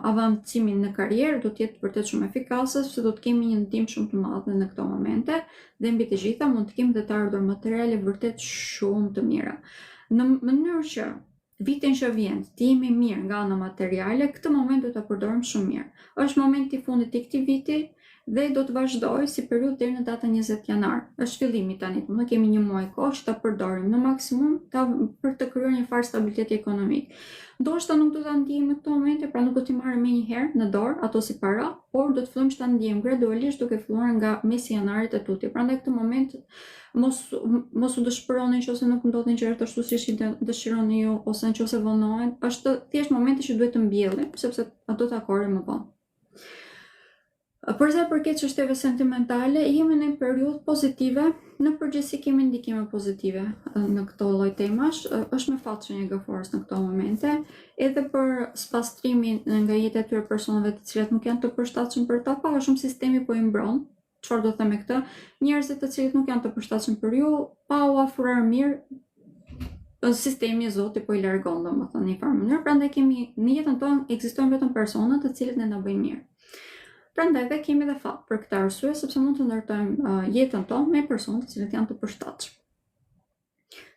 avancimin në karrierë, do të jetë vërtet shumë efikase, sepse do të kemi një ndihmë shumë të madhe në këto momente dhe mbi të gjitha mund të kemi dhe të ardhur materiale vërtet shumë të mira. Në mënyrë që vitin që vjen të jemi mirë nga ana materiale, këtë moment do ta përdorim shumë mirë. Është momenti i fundit i këtij viti dhe do të vazhdoj si periudhë deri në datën 20 janar. Është fillimi tani, ne kemi një muaj kohë që ta përdorim në maksimum për të krijuar një farë stabiliteti ekonomik. Ndoshta nuk do ta ndijmë në këtë moment, pra nuk do t'i marrim menjëherë në dorë ato si para, por do të fillojmë që ta ndijmë gradualisht duke filluar nga mesi janarit e tuti. Prandaj këtë moment mos u dëshpëroni nëse nuk ndodhin gjërat ashtu siç i dëshironi ju ose nëse vonohen. Është thjesht momenti që duhet të mbjellim, sepse ato takorin më vonë. Për sa përket çështjeve sentimentale, jemi në një periudhë pozitive, në përgjithësi kemi ndikime pozitive në këto lloj temash, është me fat shenja e gafores në këto momente, edhe për spastrimin nga jeta e tyre personave të cilat nuk janë të përshtatshëm për ta, pa shumë sistemi po i mbron. Çfarë do të them me këtë? Njerëzit të cilët nuk janë të përshtatshëm për ju, pa u afruar mirë, sistemi i Zotit po i largon domethënë në një farë mënyrë, prandaj kemi në jetën tonë ekzistojnë vetëm persona të cilët ne na bëjnë mirë. Prandaj dhe kemi dhe fat për këtë arsye, sepse mund të ndërtojmë jetën tonë me persona të cilët janë të përshtatshëm.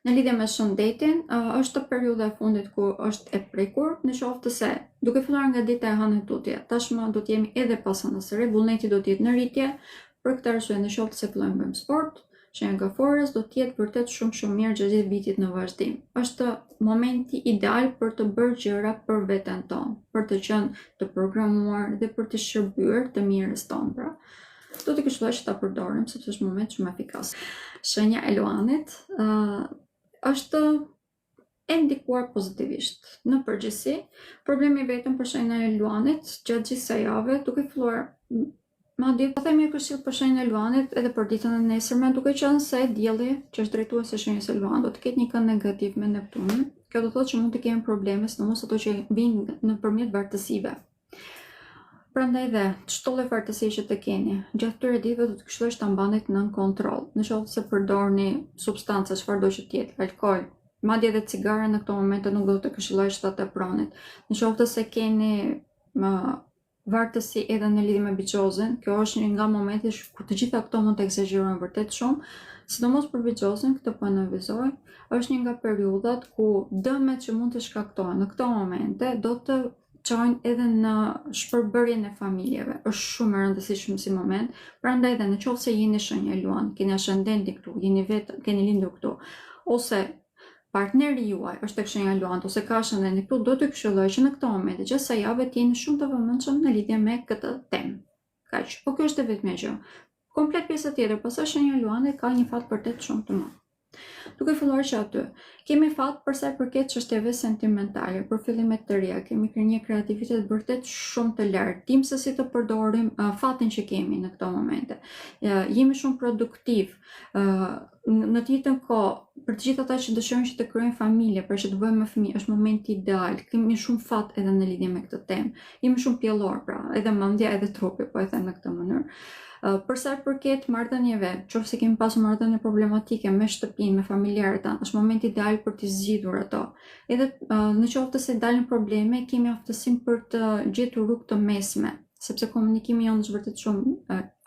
Në lidhje me shëndetin, është periudha e fundit ku është e prekur, në qoftë se duke filluar nga dita e hënë tutje, tashmë do të jemi edhe pas hënës së re, vullneti do të jetë në rritje, për këtë arsye në qoftë se fillojmë bëjmë sport, Shenja gafores do të jetë vërtet shumë mirë gjatë vitit në vazhdim. Është momenti ideal për të bërë gjëra për veten tonë, për të qenë të programuar dhe për të shërbyer të mirës tonë. Pra, do të këshilloj që ta përdorim sepse është moment shumë efikas. Shenja e luanit është e ndikuar pozitivisht. Në përgjithësi, problemi vetëm për shenjën e luanit gjatë gjithë kësaj jave duke filluar madje po themi këshill për shenjën e luanit edhe për ditën e nesërme, duke qenë se dielli që është drejtues së shenjës së luanit do të ketë një kënd negativ me Neptunin. Kjo do të thotë që mund të kemi probleme, sidomos ato që vijnë nëpërmjet vartësive. Prandaj dhe çdo lloj vartësie që të keni gjatë këtyre ditëve do të këshilloj ta mbanit nën kontroll. Nëse përdorni substanca çfarëdo që të jetë, alkool, madje edhe cigare në këto momente nuk do të këshilloj që ta tepronit. Nëse se keni vartësi edhe në lidhje me biçozën, kjo është një nga momentet ku të gjitha këto mund të egzagjerojnë vërtet shumë, sidomos për biçozën, këtë po analizoj, është një nga periudhat ku dëmet që mund të shkaktohen në këto momente do të çojnë edhe në shpërbërjen e familjeve. Është shumë e rëndësishme si moment. Prandaj dhe nëse jeni shenja e luan, keni ascendenti këtu, jeni vetë, keni lindur këtu, ose partneri juaj është tek shenja e luanit ose ka ascendenti këtu, do të këshilloj që në këto momente gjatë kësaj jave të jeni shumë të vëmendshëm në lidhje me këtë temë. Kaq. Po kjo është vetëm gjë. Komplet pjesa tjetër, pastaj shenja e luanit ka një fat vërtet shumë të madh. Duke filluar që aty, kemi fat për sa i përket çështjeve sentimentale, për fillime të reja, kemi një kreativitet vërtet shumë të lartë, dim se si të përdorim fatin që kemi në këto momente. Jemi shumë produktiv, në të njëjtën kohë, për të gjithë ata që dëshirojnë që të krijojnë familje, për që të bëjmë fëmijë, është momenti ideal. Kemi shumë fat edhe në lidhje me këtë temë. Jemi shumë pjellor, pra, edhe mendja edhe trupi, po e them në këtë mënyrë. Për sa i përket marrëdhënieve, nëse kemi pasur marrëdhënie problematike me shtëpinë, me familjarët tanë, është momenti ideal për të zgjidhur ato. Edhe nëse dalin probleme, kemi aftësinë për të gjetur rrugë të mesme, sepse komunikimi jonë është vërtet shumë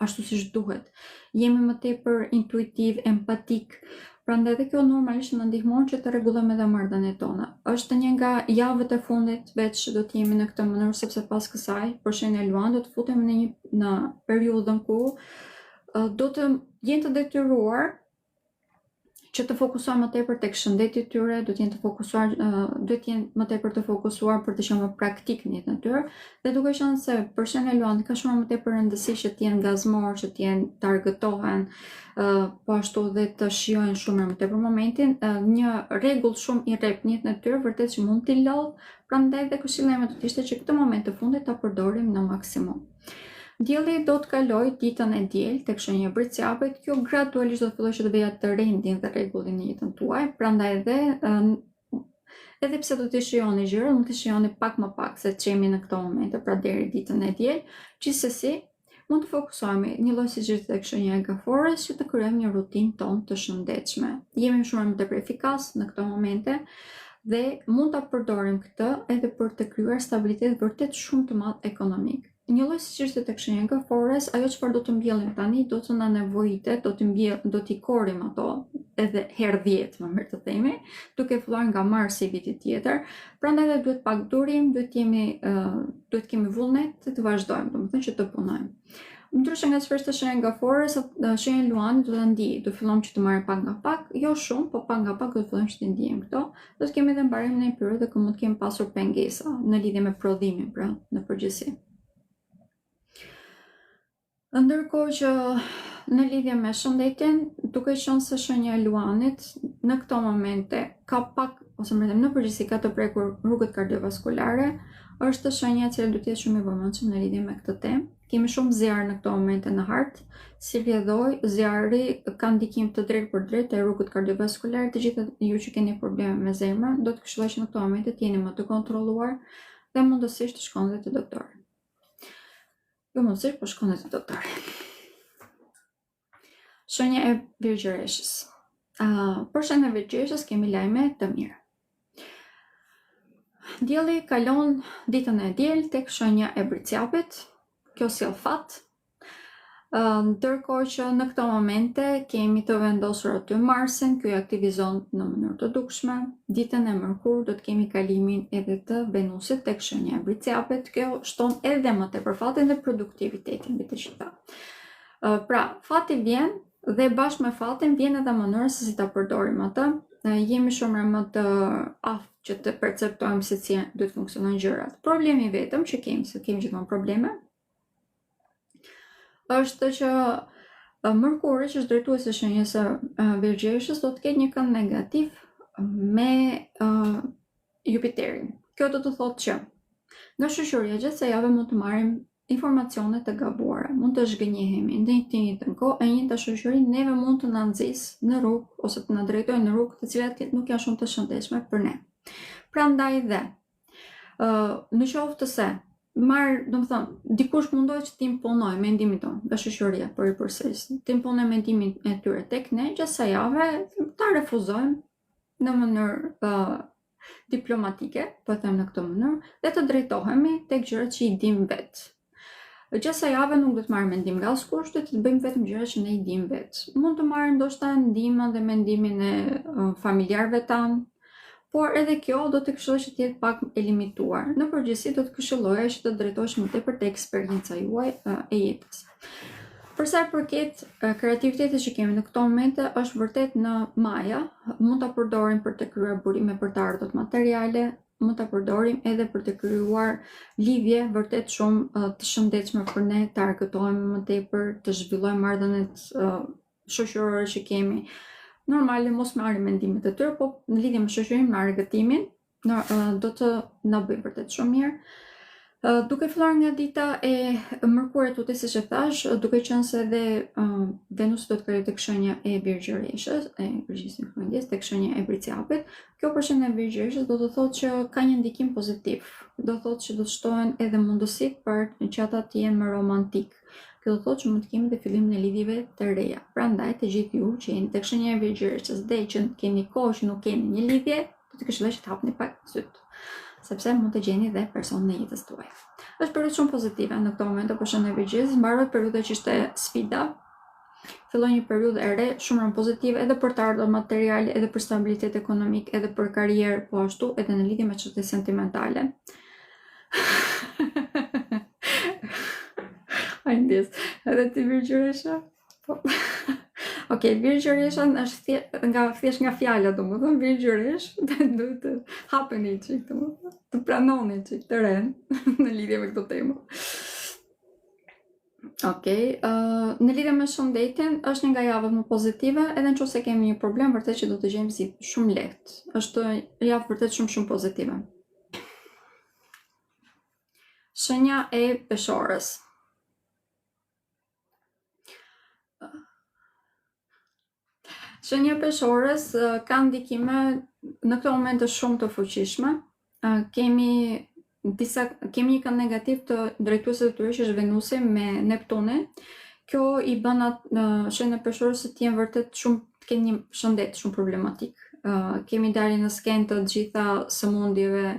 ashtu siç duhet. Jemi më tepër intuitiv, empatik. Prandaj edhe kjo normalisht na ndihmon që të rregullojmë edhe marrëdhëniet tona. Është një nga javët e fundit veç do të jemi në këtë mënyrë sepse pas kësaj, për shenjën e luanit, do të futemi në periudhën ku do të jenë të detyruar që të fokusohen më tepër tek shëndeti i tyre, do të jenë më tepër të fokusuar për të qenë më praktik në jetën e tyre, dhe duke qenë se për shenjën e luanit ka shumë më tepër rëndësi që të jenë gazmor, që të jenë targëtohen, po ashtu dhe të shijojnë shumë më tepër momentin, një rregull shumë i rreptë në jetën e tyre vërtet që mund t'i lodh, prandaj dhe këshilla ime do të ishte që këtë moment të fundit ta përdorim në maksimum. Dielli do të kaloj ditën e diel tek shenja e Bricjapit. Kjo gradualisht do të fillojë që të bëja të rendin dhe rregullin në jetën tuaj. Prandaj edhe pse do të shijoni gjëra, mund të shijoni pak më pak se çemi në këto momente, pra deri ditën e diel. Gjithsesi, mund të fokusohemi një lloj siç është tek shenja e Gafores, që të krijojmë një rutinë tonë të shëndetshme. Jemi shumë më tepër efikas në këto momente dhe mund ta përdorim këtë edhe për të krijuar stabilitet vërtet shumë të madh ekonomik. Një lloj siç është tek shenja e Gafores, ajo çfarë do të mbjellim tani do të na nevojitet, do t'i korim ato edhe herë 10, më mirë të themi, duke filluar nga marsi i vitit tjetër. Prandaj edhe duhet pak durim, duhet kemi vullnet të vazhdojmë, domethënë që të punojmë. Ndryshe nga çfarë është shenja e Gafores, shenja e luanit do ta ndiej, do fillojmë që të marrim pak nga pak, jo shumë, po pak nga pak do të fillojmë që të ndiejmë këto. Do të kemi edhe mbarimin në një periudhë ku mund të kemi pasur pengesa në lidhje me prodhimin, pra, në përgjithësi. Ndërkohë që në lidhje me shëndetin, duke qenë se shenja e luanit në këto momente ka pak, ose më thënë në përgjithësi ka të prekur rrugët kardiovaskulare, është shenja e cila duhet të jetë shumë i vëmendshëm në lidhje me këtë temë. Kemi shumë zjarr në këto momente në hart, si rrjedhoj, zjarri ka ndikim të drejtë për drejtë te rrugët kardiovaskulare. Të gjithë ju që keni probleme me zemrën, do të këshilloj që në këto momente të jeni më të kontrolluar dhe mundësisht të shkoni te doktori. Jo mundësisht, po shkoni te doktori. Shenja e Virgjëreshës. Për shenjën e Virgjëreshës kemi lajme të mira. Dielli kalon ditën e diel tek shenja e Bricjapit. Kjo sjell fat. Ndërkohë që në këto momente kemi të vendosur aty Marsin, ky aktivizon në mënyrë të dukshme. Ditën e mërkur do të kemi kalimin edhe të Venusit tek shenja e Bricjapit. Kjo shton edhe më tepër fatin dhe produktivitetin mbi të gjitha. Pra, fati vjen Dhe bashkë me fatin vjen edhe mënyra se si ta përdorim atë. Jemi shumë më të aftë që të perceptojmë se si duhet funksionojnë gjërat. Problemi vetëm që kemi, se kemi gjithmonë probleme, është që Mërkuri, që është drejtuesi i shenjës së Virgjëreshës, do të ketë një kënd negativ me Jupiterin. Kjo do të thotë që nga shoqëria gjatë kësaj jave mund të marrim informacione të gabuara, mund të zhgënjehemi. Në të njëjtën kohë, e njëjta shoqëri neve mund të na nxjisë në rrugë ose të na drejtojë në rrugë të cilat nuk janë shumë të shëndetshme për ne. Prandaj dhe në qoftë se dikush mundohet që t'imponoj mendimin tonë nga shoqëria për i përsëris, t'imponoj mendimin e tyre tek ne, gjatë kësaj jave ta refuzojmë në mënyrë diplomatike, po them në këtë mënyrë, dhe të drejtohemi tek gjërat që i dim vetë. Gjatë kësaj jave nuk do të marrim mendim nga askush, do të bëjmë vetëm gjërat që ne i dim vetë. Mund të marrim ndoshta ndihmën dhe mendimin e familjarëve tanë, por edhe kjo do të këshilloj që të jetë pak e limituar. Në përgjithësi do të këshilloja që të drejtohesh më tepër te eksperjenca juaj e jetës. Për sa i përket kreativitetit që kemi në këto momente, është vërtet në maja, mund ta përdorim për të krijuar burime për të ardhur materiale, mund ta përdorim edhe për të krijuar lidhje vërtet shumë të shëndetshme për ne, të argëtohemi më tepër, të zhvillojmë marrëdhëniet shoqërore që kemi. Normale mos marrim mendimet e tyre, po në lidhje me shoqërinë, me argëtimin, do të na bëjë vërtet shumë mirë. Duke filluar nga dita e Mërkurit tuti, siç e thash, duke qenë se edhe Venusi do të kalojë tek shenja e Virgjëreshës, tek shenja e Vricjapit, kjo për shenjën e Virgjëreshës do të thotë që ka një ndikim pozitiv. Do thotë që do të shtohen edhe mundësitë për që ata të jenë më romantik. Kjo do thotë që mund të kemi dhe fillimin e lidhjeve të reja. Prandaj të gjithë ju që jeni tek shenja e Virgjëreshës dhe që keni kohë që nuk keni një lidhje, do të këshilloj që të hapni pak syt, sepse mund të gjeni dhe personin e jetës tuaj. Është periudhë shumë pozitive në këtë moment për shenjën e Virgjëreshës, mbaroi periudha që ishte sfida. Filloi një periudhë e re, shumë pozitive edhe për të ardhur materiale, edhe për stabilitet ekonomik, edhe për karrierë, po ashtu edhe në lidhje me çështje sentimentale. Ai ndjes, edhe ti Virgjëresha? Po. Okej, Virgjëresha është thjesht nga fjala, domethënë Virgjëresh, duhet të hapeni çik, domethënë, të pranoni çik të ren në lidhje me këtë temë. Okej, në lidhje me shëndetin, është një nga javët më pozitive, edhe nëse kemi një problem, vërtet që do të gjejmë si shumë lehtë. Është javë vërtet shumë pozitive. Shenja e Peshorës. Shenja e Peshorës ka ndikime në këtë moment të shumë të fuqishme. Kemi një kënd negativ të drejtuesit të tyre që është Venusi me Neptunin. Kjo i bën shenjën e Peshorës të jenë vërtet shumë, të kenë një shëndet shumë problematik. Kemi dalë në skenë të gjitha sëmundjeve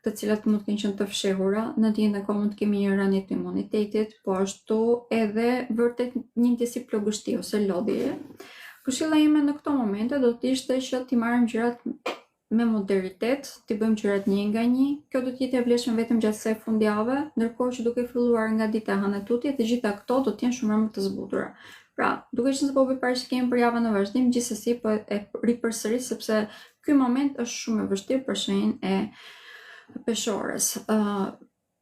të cilat mund të kenë qenë të fshehura, në të njëjtën kohë mund të kemi një rënje të imunitetit, po ashtu edhe vërtet një ndjesi plogështi ose lodhje. Këshilla ime në këto momente do të ishte që t'i marrim gjërat me moderitet, t'i bëjmë gjërat një nga një. Kjo do të jetë e vlefshme vetëm gjatë kësaj fundjave, ndërkohë që duke filluar nga dita e Hënë Tuti, të gjitha këto do të jenë shumë më të zbutura. Pra, duke qenë se po bëj parashikime për javën në vazhdim, gjithsesi po e ripërsëris sepse ky moment është shumë i vështirë për shenjën e Peshorës.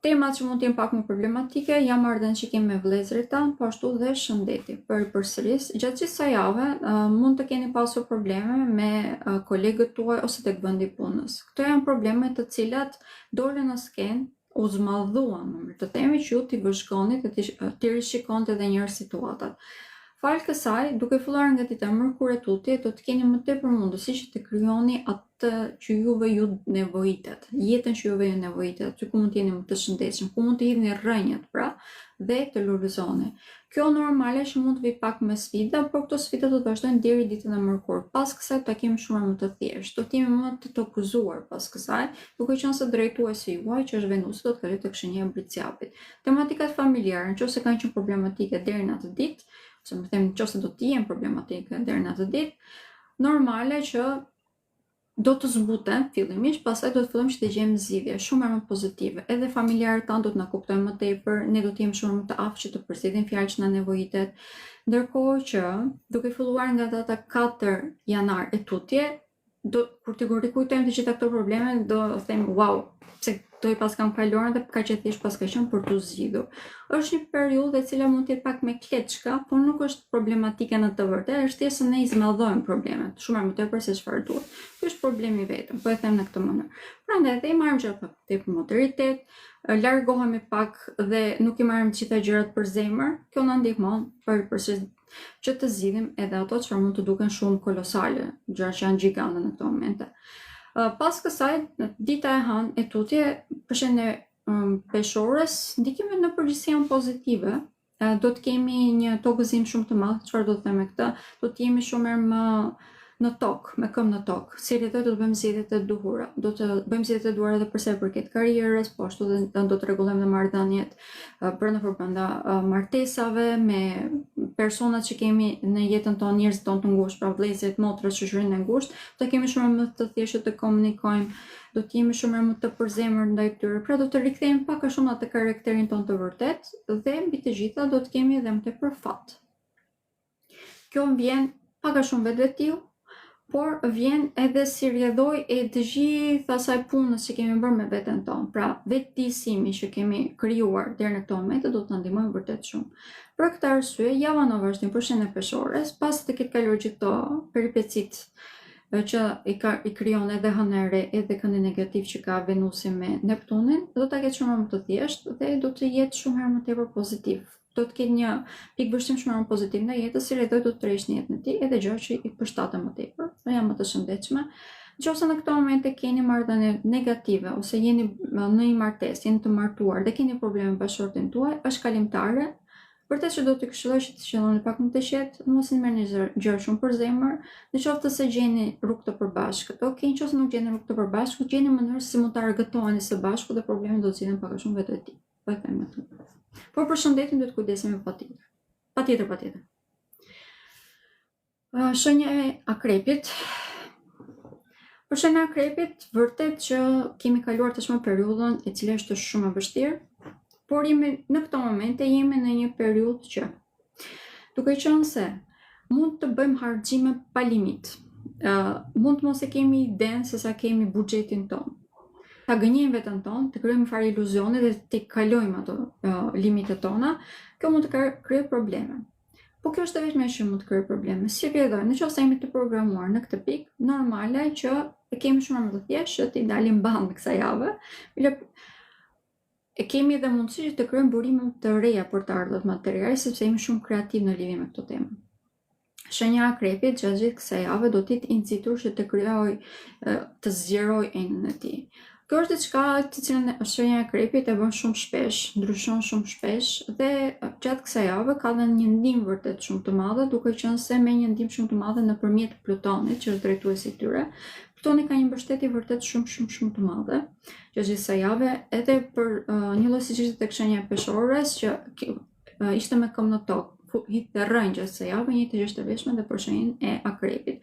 Temat që mund të jenë pak më problematike janë marrëdhëniet që kemi me vëllezërit tanë, po ashtu dhe shëndeti. Për përsëris, gjatë gjithë kësaj jave mund të keni pasur probleme me kolegët tuaj ose tek vendi i punës. Këto janë probleme të cilat dolën në skenë, u zmadhuan në mënyrë të themi që ju t'i vëzhgoni dhe t'i rishikonte edhe një herë situatat. Falë kësaj, duke filluar nga dita Mërkuri tuti, do të keni më tepër mundësi që të krijoni atë që juve ju nevojitet, jetën që juve ju nevojitet, aty ku mund të jeni më të shëndetshëm, ku mund të hidhni rrënjët, pra, dhe të lulëzoni. Kjo normale që mund të vi pak me sfida, por këto sfida do të vazhdojnë deri ditën e Mërkurit. Pas kësaj do ta kemi shumë më të thjeshtë, do të jemi më të tokuzuar pas kësaj, duke qenë se drejtuesi juaj, që është Venusi, do të kalojë tek shenja e Vricjapit. Tematikat familjare, nëse kanë qenë problematike deri në atë ditë, ose më them nëse do të jenë problematike deri në atë ditë, normale që do të zbuten fillimisht, pastaj do të fillojmë që të gjejmë zgjidhje shumë më pozitive. Edhe familjarët tanë do të na kuptojnë më tepër, ne do të jemi shumë më të aftë që të përzgjedhim fjalë që na nevojitet. Ndërkohë që duke filluar nga data 4 janar e tutje, kur të rikujtojmë të gjitha këto probleme, do them wow, pse do i paskam kaluar dhe kaq e thjesht paska qenë për t'u zgjidhur. Është një periudhë e cila mund të jetë pak me kleçka, por nuk është problematike në të vërtetë, është thjesht se ne i zmadhojmë problemet, shumë më tepër se çfarë duhet. Ky është problemi vetëm, po e them në këtë mënyrë. Prandaj dhe i marrim gjërat tepër moderitet, largohemi pak dhe nuk i marrim të gjitha gjërat për zemër. Kjo na ndihmon përse që të zgjidhim edhe ato çfarë mund të duken shumë kolosale, gjëra që janë gjigante në këto momente. Pas kësaj, dita e hënë e tutje, përshën e peshores, ndikimet në përgjithësi janë pozitive. Do të kemi një tokëzim shumë të madh, çfarë do të them me këtë? Do të jemi shumë më në tokë, me këmbë në tokë. Si do të bëjmë zgjedhjet e duhura. Do të bëjmë zgjedhjet e duhura edhe për sa i përket karrierës, po ashtu do të rregullojmë dhe marrëdhëniet brenda martesave me personat që kemi në jetën tonë, njerëzit tonë të ngushtë, pra vëllezërit, motrat, shoqërinë e ngushtë, do të kemi shumë më të thjeshtë të komunikojmë, do të jemi shumë më të përzemër ndaj tyre. Pra do të rikthehemi pak a shumë atë karakterin tonë të vërtet dhe mbi të gjitha do të kemi edhe më tepër fat. Kjo vjen pak a shumë vetvetiu, por vjen edhe si rrjedhoj e të gjithë asaj punës që kemi bërë me veten tonë. Pra, vetëdijësimi që kemi krijuar deri në këtë moment do të na ndihmojë vërtet shumë. Për këtë arsye, java në vazhdim përshën e peshores, pas të ketë kaluar gjithë këto peripecit që i krijon edhe hënere edhe këndi negativ që ka Venusi me Neptunin, do ta ketë shumë më të thjeshtë dhe do të jetë shumë herë më tepër pozitiv. Do të ketë një pikë vështrim shumë më pozitiv në jetën, si rrethoj do të tërheqë në jetën e tij edhe gjëra që i përshtaten më tepër, janë më të shëndetshme. Nëse në këto momente keni marrëdhënie negative ose jeni në një martesë, jeni të martuar dhe keni probleme me bashkëshortin tuaj, është kalimtare. Vërtet që do të këshilloj që të qëlloni pak më të qetë, mos i merrni gjëra shumë për zemër, nëse se gjeni rrugë të përbashkët. Okej, nëse nuk gjeni rrugë të përbashkët, gjeni mënyrë si mund të argëtoheni së bashku dhe problemet do të zgjidhen pak a shumë vetëdijë. Po e them atë. Por për shëndetin duhet kujdesemi patjetër. Patjetër. Shenja e akrepit. Për shenja e akrepit, vërtet që kemi kaluar tashmë periudhën e cila është shumë e vështirë. Por në këto momente jemi në një periudhë që duke qenë se mund të bëjmë harxime pa limit. Mund të mos e kemi idenë se sa kemi buxhetin tonë. Ta gënjejmë veten tonë, të krijojmë fare iluzione dhe të kalojmë ato limitet tona, kjo mund të krijojë probleme. Po kjo është vetëm që mund të krijojë probleme. Si rrjedhoj, nëse jemi të programuar në këtë pikë, normale që e kemi shumë më të thjeshtë që të dalim band kësaj jave. E kemi edhe mundësi që të krijojmë burime të reja për të ardhur materiale, sepse jemi shumë kreativ në lidhje me këtë temë. Shenja e akrepit gjatë gjithë kësaj jave do të jetë i nxitur që të krijojë, të zgjerojë enën e tij. Kjo është diçka të cilën shenja e akrepit e bën shumë shpesh, ndryshon shumë shpesh dhe gjatë kësaj jave ka dhënë një ndihmë vërtet shumë të madhe, duke qenë se me një ndihmë shumë të madhe nëpërmjet Plutonit, që është drejtuesi i tyre. Plutoni ka një mbështetje vërtet shumë të madhe gjatë gjithë kësaj jave, edhe për një lloj siç ishte tek shenja e peshores që ishte me këmbë në tokë, hitte rënjë gjatë kësaj jave, njëjtë gjë është e veshme dhe për shenjën e akrepit.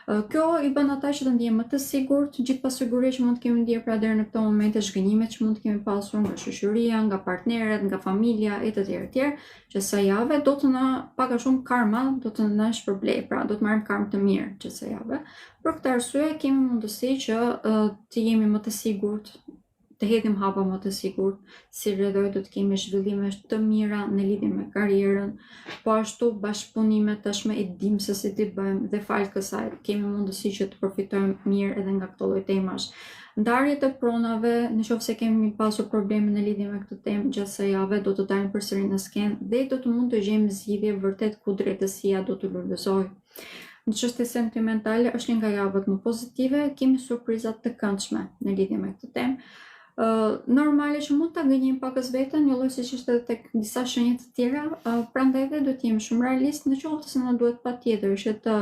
Kjo i bën ata që të ndihen më të sigurt, gjithë pasiguria që mund të kemi ndier pra deri në këto momente, zhgënjimet që mund të kemi pasur nga shoqëria, nga partnerët, nga familja e të tjerë, që kësaj jave do të na pak a shumë karma do të na shpërblej, pra do të marrim karmë të mirë që kësaj jave. Për këtë arsye kemi mundësi që të jemi më të sigurt, të hedhim hapa më të sigurt, si rrjedhoj do të kemi zhvillime të mira në lidhje me karrierën, po ashtu bashkëpunime tashmë e dim se si ti bëjmë dhe fal kësaj kemi mundësi që të përfitojmë mirë edhe nga këto lloj temash. Ndarjet e pronave, nëse kemi pasur probleme në lidhje me këtë temë gjatë kësaj jave, do të dalin përsëri në skenë dhe do të mund të gjejmë zgjidhje vërtet ku drejtësia do të lulëzojë. Në çështje sentimentale është një nga javat më pozitive, kemi surprizat të këndshme në lidhje me këtë temë. Normale që mund ta gënjejmë pakës veten, një lloj siç ishte edhe tek disa shenja të tjera, prandaj edhe duhet të jemi shumë realist, në qoftë se na duhet patjetër që të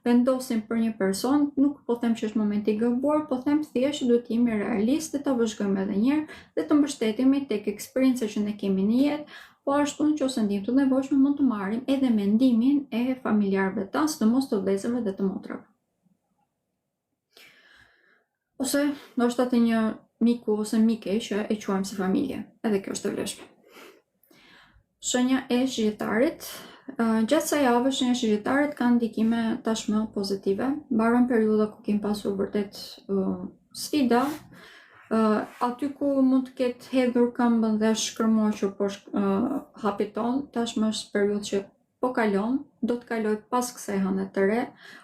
vendosim për një person, nuk po them që është momenti i gabuar, po them thjesht që duhet të jemi realist dhe ta vëzhgojmë edhe një herë dhe të mbështetemi tek eksperjenca që ne kemi në jetë. Po ashtu nëse ndihmë të nevojshme mund të marrim edhe mendimin e familjarëve tanë, sidomos të vëllezërve dhe të motrave. ose ndoshta të një miku ose mike që e quajmë si familje. Edhe kjo është e vlefshme. Shenja e shigjetarit. Gjatë kësaj jave shenja e shigjetarit ka ndikime tashmë pozitive. Mbaron periudha ku kemi pasur vërtet sfida, aty ku mund të ketë hedhur këmbën dhe shkërmoqur hapit ton, tashmë është periudhë që po kalon, do të kaloj pas kësaj hëne të re.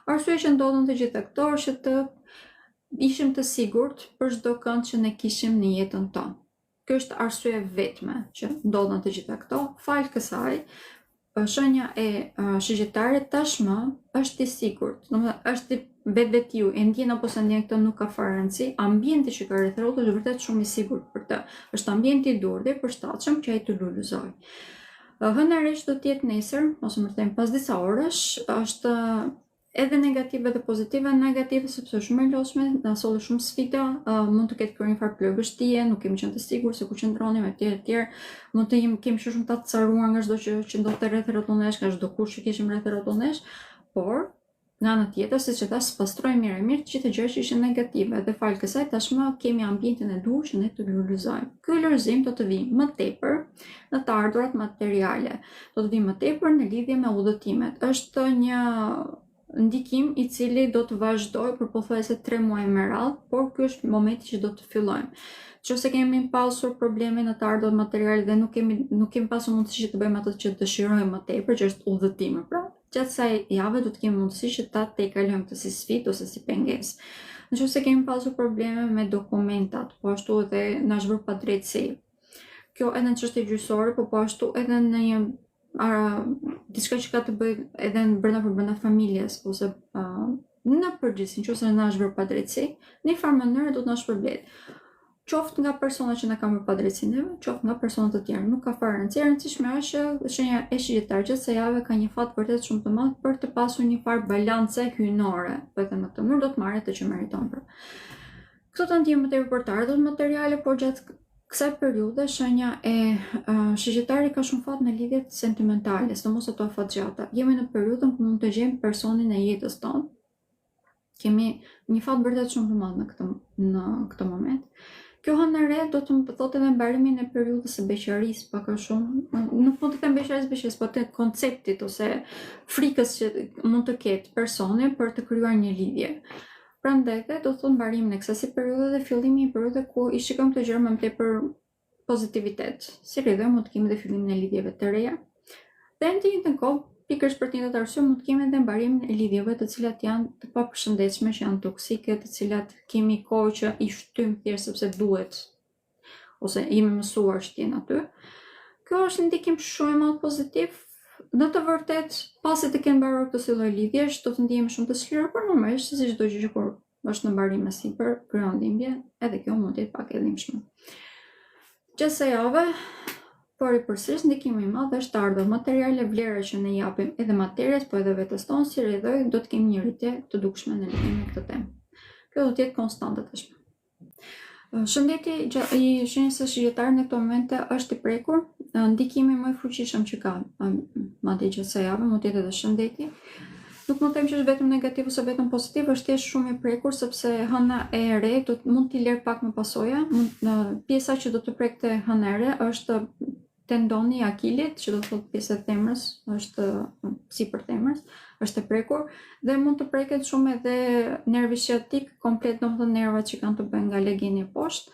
Arsye që ndodhen të gjitha këto është që të ishim të sigurt për çdo kënd që ne kishim në jetën tonë. Kjo është arsye vetme që ndodhen të gjitha këto. Fal kësaj, shenja e shigjetarit tashmë është i sigurt. Domethënë është vetvetiu, e ndjen apo se ndjen, këtë nuk ka fare rëndësi. Ambienti që ka rreth rrotës është vërtet shumë i sigurt për të. Është ambienti i durr dhe i përshtatshëm që ai të lulëzoj. Hëna e re që do të jetë nesër, ose më them pas disa orësh, është edhe negative dhe pozitive. Negative sepse është shumë e lodhshme, na solli shumë sfida, mund të ketë një farë plagështie, nuk kemi qenë të sigurt se ku qëndronim etj. Mund të kemi shumë të caruar nga çdo që ndodhte rreth rrotullnesh, nga çdo kush që kishim rreth rrotullnesh, por nga ana tjetër, siç e thash, pastrojmë mirë të gjitha gjërat që ishin negative dhe fal kësaj tashmë kemi ambientin e dur që ne të lulëzojmë. Ky lulëzim do të vijë më tepër në të ardhurat materiale, do të vijë më tepër në lidhje me udhëtimet. Është një ndikim i cili do të vazhdojë për pothuajse 3 muaj me radhë, por ky është momenti që do të fillojmë. Nëse kemi pasur probleme në të ardhurat materiale dhe nuk kemi pasur mundësi që të bëjmë atë që dëshirojmë më tepër, që është udhëtimi. Pra, gjatë kësaj jave do të kemi mundësi që ta tejkalojmë këtë si sfidë ose si pengesë. Nëse kemi pasur probleme me dokumentat, po ashtu edhe na zhvor padrejtësi. Kjo edhe në çështje gjyqësore, po ashtu edhe në një diçka që ka të bëjë edhe brenda familjes ose në përgjithësi, nëse na zhvor padrejtësi, në një farë mënyrë do të na shpërblet. Qoftë nga persona që na kanë bërë padrejtësi neve, qoftë nga persona të tjerë, nuk ka fare rëndësi. E rëndësishme është që shenja e shigjetarit gjatë kësaj jave ka një fat vërtet shumë të madh për të pasur një farë balance hyjnore, po edhe në këtë mënyrë do të marrë atë që meriton. Këto të ndihmë më tepër për të ardhurat materiale, por gjatë kësaj periudhe shenja e shigjetarit ka shumë fat në lidhjet sentimentale, sidomos ato afatgjata. Jemi në periudhën ku mund të gjejmë personin e jetës tonë. Kemi një fat vërtet shumë të madh në këtë moment. Kjo hënë e re do të më thotë edhe mbarimin e periudhës së beqarisë, pak a shumë, nuk mund të them beqarisë, po të konceptit ose frikës që mund të ketë personi për të krijuar një lidhje. Prandaj do të thotë mbarimin e kësaj si periudhe dhe fillimi i periudhës ku i shikojmë të gjëra me tepër pozitivitet. Si rrjedhë mund të kemi dhe fillimin e lidhjeve të reja. Dhe në të njëjtën kohë, pikërisht për të njëjtat arsye, mund të kemi edhe mbarimin e lidhjeve të cilat janë të papërshëndetshme, që janë toksike, të cilat kemi kohë që i shtym thjesht sepse duhet ose jemi mësuar që të jenë aty. Kjo është ndikim shumë i madh pozitiv. Në të vërtet, pasi të kenë mbaruar këtë lloj lidhjesh, do të ndihemi shumë të shlirur, por normalisht si çdo gjë që kur është në mbarim me sipër, krijon dhimbje, edhe kjo mund të jetë pak e dhimbshme. Gjatë kësaj jave, por i përsëris ndikimi i madh është të ardhurat materiale, vlera që ne japim edhe materjes, po edhe vetes tonë, si rrjedhoj, do të kemi një rritje të dukshme në lidhje me këtë temë. Kjo do të jetë konstante tashmë. Shëndeti i shenjës së shigjetarit në këto momente është i prekur. Ndikimi më i fuqishëm që ka madje gjatë kësaj jave mund të jetë edhe shëndeti. Nuk mund të them që është vetëm negativ ose vetëm pozitiv, është thjesht shumë i prekur sepse hëna e re mund t'i lërë pak më pasoja. Pjesa që do të prekte hëna e re është tendoni i akilit, që do të thotë pjesa e themrës, është sipër themrës, është e prekur dhe mund të preket shumë edhe nervi sciatik komplet, domethënë nervat që kanë të bëjnë nga legjeni poshtë.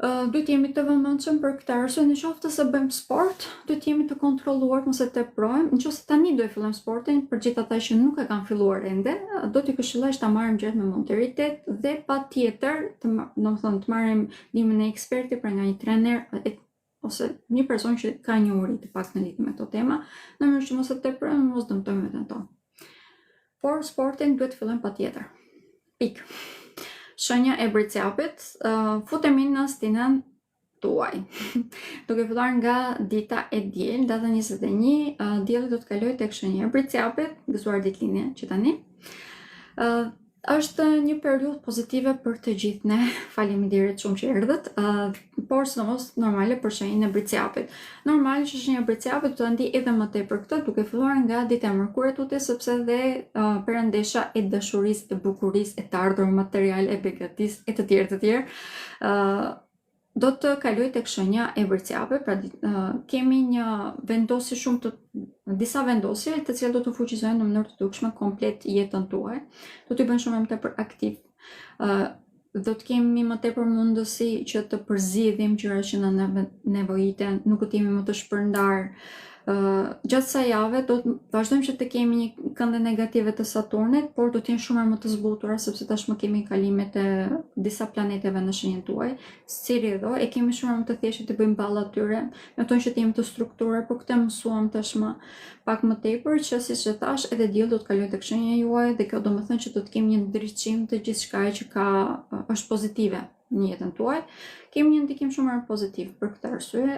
Duhet jemi të vëmendshëm për këtë arsye, nëse se bëjmë sport, duhet jemi të kontrolluar mos e teprojmë. Nëse tani do e fillojmë sportin, për gjithë ata që nuk e kanë filluar ende, do t'i këshilloj ta marrim gjërat me monitoritet dhe patjetër, domethënë të marrim ndihmën e ekspertit, pra nga një trener ose një person që ka një uri të pak në lidhje me këto tema, në mënyrë që mos e teprojmë, mos dëmtojmë veten tonë. Por sportin duhet të fillojmë patjetër. Pik. Shenja e bricjapit, futemi në stinën tuaj. Duke filluar nga dita e diel, data 21, dielli do të kalojë tek shenja e bricjapit, gëzuar ditëlindjen që tani. Është një periudhë pozitive për të gjithë ne, faleminderit shumë që erdhët, por sidomos normale për shenjën e Briciapit. Normale që shenja e Briciapit do ta ndi edhe më tepër këtë, duke filluar nga dita e mërkurit tutje, sepse dhe perëndesha e dashurisë, e bukurisë, e të ardhur material, e begatisë e të tjerë, do të kaloj tek shenja e Briciapit. Pra kemi një vendosje shumë të disa vendosje të cilat do të fuqizojnë në mënyrë të dukshme komplet jetën tuaj. Do t'i bëjnë shumë më tepër aktiv. Do të kemi më tepër mundësi që të përzidhim gjëra që na nevojiten, nuk do të jemi më të shpërndar. Gjatë kësaj jave do të vazhdojmë që të kemi një kënde negative të Saturnit, por do të jenë shumë më të zbutura sepse tashmë kemi kalimet e disa planeteve në shenjën tuaj. Cili do e kemi shumë më të thjeshtë të bëjmë ballë atyre, me tonë që të jemi të strukturuar, por këtë mësuam tashmë pak më tepër që siç e thash, edhe dielli do të kalojë tek shenja juaj dhe kjo do të thënë që do të kemi një ndriçim të gjithçka që është pozitive në jetën tuaj. Kemi një ndikim shumë më pozitiv për këtë arsye.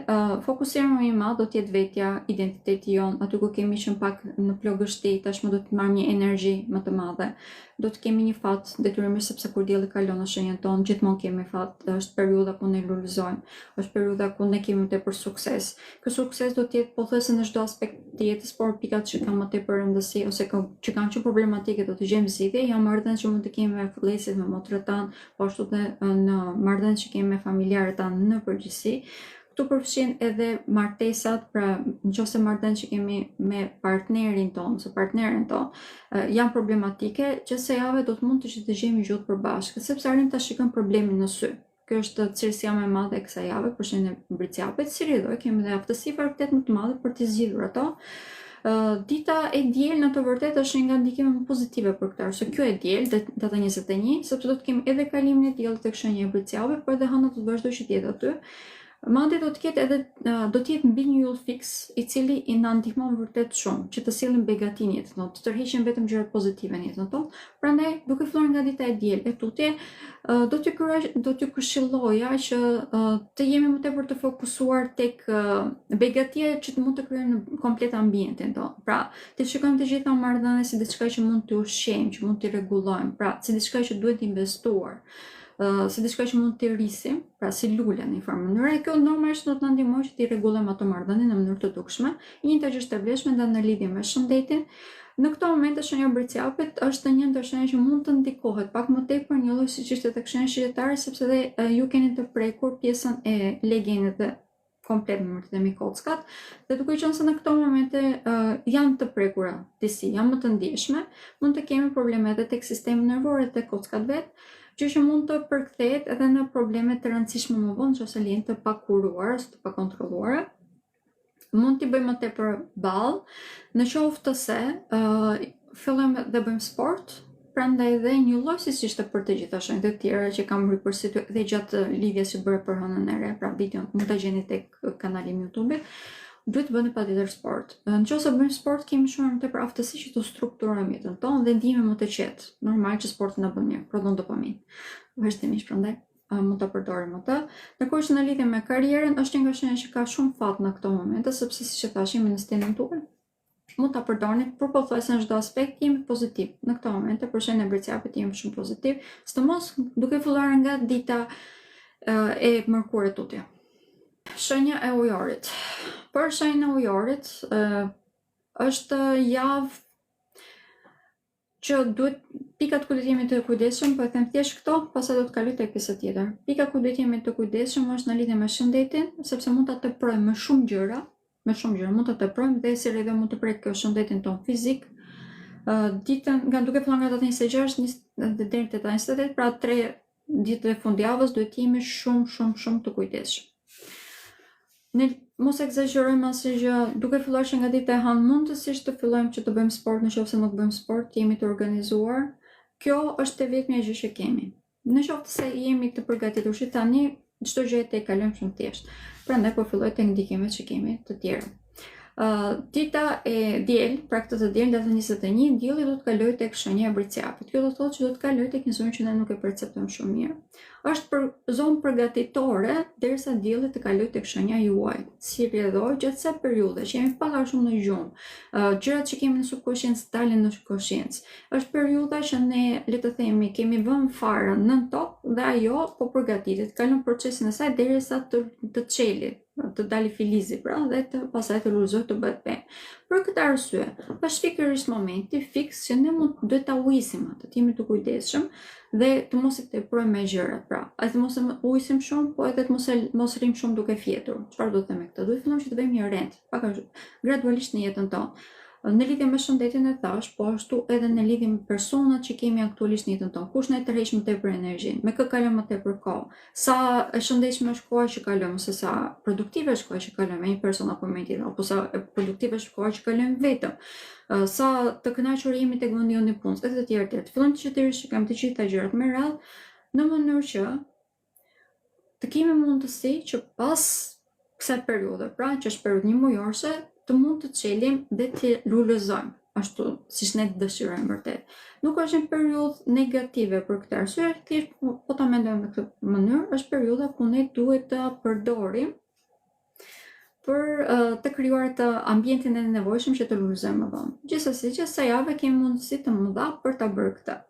Fokusimi më i madh do të jetë vetja, identiteti jon, aty ku kemi qenë pak në plogështi, tashmë do të marrim një energji më të madhe. Do të kemi një fat detyrimisht sepse kur dielli kalon në shenjën tonë, gjithmonë kemi fat. Është periudha ku ne lulëzojmë, është periudha ku ne kemi më tepër sukses. Ky sukses do të jetë pothuajse në çdo aspekt të jetës, por pikat që kanë më tepër rëndësi ose që kanë qenë problematike do të gjejmë zgjidhje. Jam marrëdhënë që mund të kemi me fëllësit, me motrën tanë, po ashtu edhe në marrëdhënë që kemi me familjarët tanë në përgjithësi. Këtu përfshin edhe martesat, pra nëse marrëdhënë që kemi me partnerin tonë ose partneren tonë, janë problematike, që se jave do të mund të gjejmë gjuhë përbashkët, sepse arrim ta shikojmë problemin në sy. Kjo është cilësia më e madhe e kësaj jave për shenjën e Briciapit. Si ridoj, kemi dhe aftësi vërtet më të madhe për të zgjidhur ato. Dita e diel në të vërtetë është nga ndikime më pozitive për këtë arsye. Kjo e diel, data 21, sepse do të kemi edhe kalimin e diellit tek shenja e Briciapit, por edhe hëna do të vazhdojë që të jetë aty. Madje do të jetë mbi një yll fiks i cili i na ndihmon vërtet shumë që të sillim begatin jetën tonë, të tërheqim vetëm gjërat pozitive në jetën tonë. Prandaj, duke filluar nga dita e diel e tutje, do t'ju këshilloja që të jemi më tepër të fokusuar tek begatia që mund të krijojmë në komplet ambientin tonë. Pra, të shikojmë të gjitha marrëdhëniet si diçka që mund të ushqejmë, që mund të rregullojmë, pra si diçka që duhet investuar. Si diçka që mund të rrisim, pra si lule në një farë mënyrë, kjo normalisht do të na ndihmojë që të rregullojmë ato marrëdhënie në mënyrë të dukshme. Një njëjtë gjë është e vlefshme ndan në lidhje me shëndetin. Në këto momente shenja e Briciapit është një ndër shenjat që mund të ndikohet pak më tepër një lloj siç ishte tek shenja shqiptare, sepse dhe ju keni të prekur pjesën e legenit dhe komplet me mërtit e mi kockat, dhe duke qenë se në këto momente janë të prekura disi, janë më të ndjeshme, mund të kemi probleme edhe tek sistemi nervor dhe tek kockat vetë, gjë që mund të përkthehet edhe në probleme të rëndësishme më vonë, nëse janë të pakuruara ose të pakontrolluara. Mund t'i bëjmë më tepër ballë, në qoftë se fillojmë dhe bëjmë sport, prandaj dhe një lloj siç ishte për të gjitha shenjat e tjera që kam ripërsëritur edhe gjatë lidhjes që bëre për hënën e re, pra videon mund ta gjeni tek kanali im YouTube-it. Duhet të bëni patjetër sport. Nëse bëjmë sport, kemi shumë më tepër aftësi që të strukturojmë jetën tonë dhe ndihemi më të qetë. Normal që sporti na bën mirë, prodhon dopamin. Vazhdimisht prandaj mund ta përdorim atë. Ndërkohë që në lidhje me karrierën, është një nga shenjat që ka shumë fat në këto momente, sepse siç e thashë jemi në stilin tuaj. Mund ta përdorni për pothuajse në çdo aspekt jemi pozitiv. Në këto momente për shenjën e Briciapit jemi shumë pozitiv, sidomos duke filluar nga dita e mërkurit tutje. Shenja e ujorit. Për shenjën e ujorit, është javë që pikat ku duhet jemi të kujdesshëm, po e them thjesht këto, pastaj do të kaloj tek pjesa tjetër. Pika ku duhet jemi të kujdesshëm është në lidhje me shëndetin, sepse mund ta teprojmë me shumë gjëra, mund ta teprojmë dhe si rreth mund të prek shëndetin ton fizik. Ditën duke filluar nga data 26 deri te data 28, pra 3 ditët e fundjavës duhet jemi shumë të kujdesshëm. Ne mos egzagjerojmë asgjë, duke filluar që nga dita e hënë mundësisht të fillojmë që të bëjmë sport, nëse nuk bëjmë sport, jemi të organizuar. Kjo është e vetmja gjë që kemi. Nëse se jemi të përgatitur që tani çdo gjë e kalojmë shumë thjesht. Prandaj po filloj tek ndikimet që kemi të tjera. Dita e diel, pra këtë të diel, data 21, dielli do të kalojë tek shenja e Bricjapit. Kjo do të thotë që do të kalojë tek një zonë që ne nuk e perceptojmë shumë mirë. Është për zonë përgatitore derisa dielli të kalojë tek shenja juaj. Si rrjedhoj gjatë kësaj periudhe që jemi pak a shumë në gjumë, gjërat që kemi në subkonsciencë dalin në konsciencë. Është periudha që ne, le të themi, kemi vënë farën nën tokë dhe ajo po përgatitet, kalon procesin e saj derisa të çeli, të dali filizi, pra, dhe pastaj të lulëzohet të bëhet pemë. Për këtë arsye, është fikërisht momenti fiks që ne duhet ta ujësim atë, të jemi të kujdesshëm dhe të mos i tepërojmë me gjërat, pra, të mos ujësim shumë, po edhe të mos rrim shumë duke fjetur. Çfarë do të them me këtë? Duhet fillojmë që të bëjmë një rend, pak gradualisht në jetën tonë. Në lidhje me shëndetin e thash, po ashtu edhe në lidhje me personat që kemi aktualisht në jetën tonë. Kush na tërheq më tepër energjinë, me kë kalojmë më tepër kohë, sa e shëndetshme është koha që kalojmë, ose sa produktive është koha që kalojmë me një person apo me tjetër, apo sa produktive është koha që kalojmë vetëm, sa të kënaqur jemi tek vendi jonë i punës, e të tjerë. Fillojmë të rishikojmë të gjitha gjërat me radhë, në mënyrë që të kemi mundësi që pas kësaj periudhe, pra që është periudhë njëmujorse, të mund të çelim dhe të lulëzojmë, ashtu siç ne dëshirojmë vërtet. Nuk është një periudhë negative për këtë arsye, thjesht po ta mendojmë në këtë mënyrë, është periudha ku ne duhet të përdorim për të krijuar të ambientin e nevojshëm që të lulëzojmë më vonë. Gjithsesi, që sa javë kemi mundësi të mëdha për ta bërë këtë.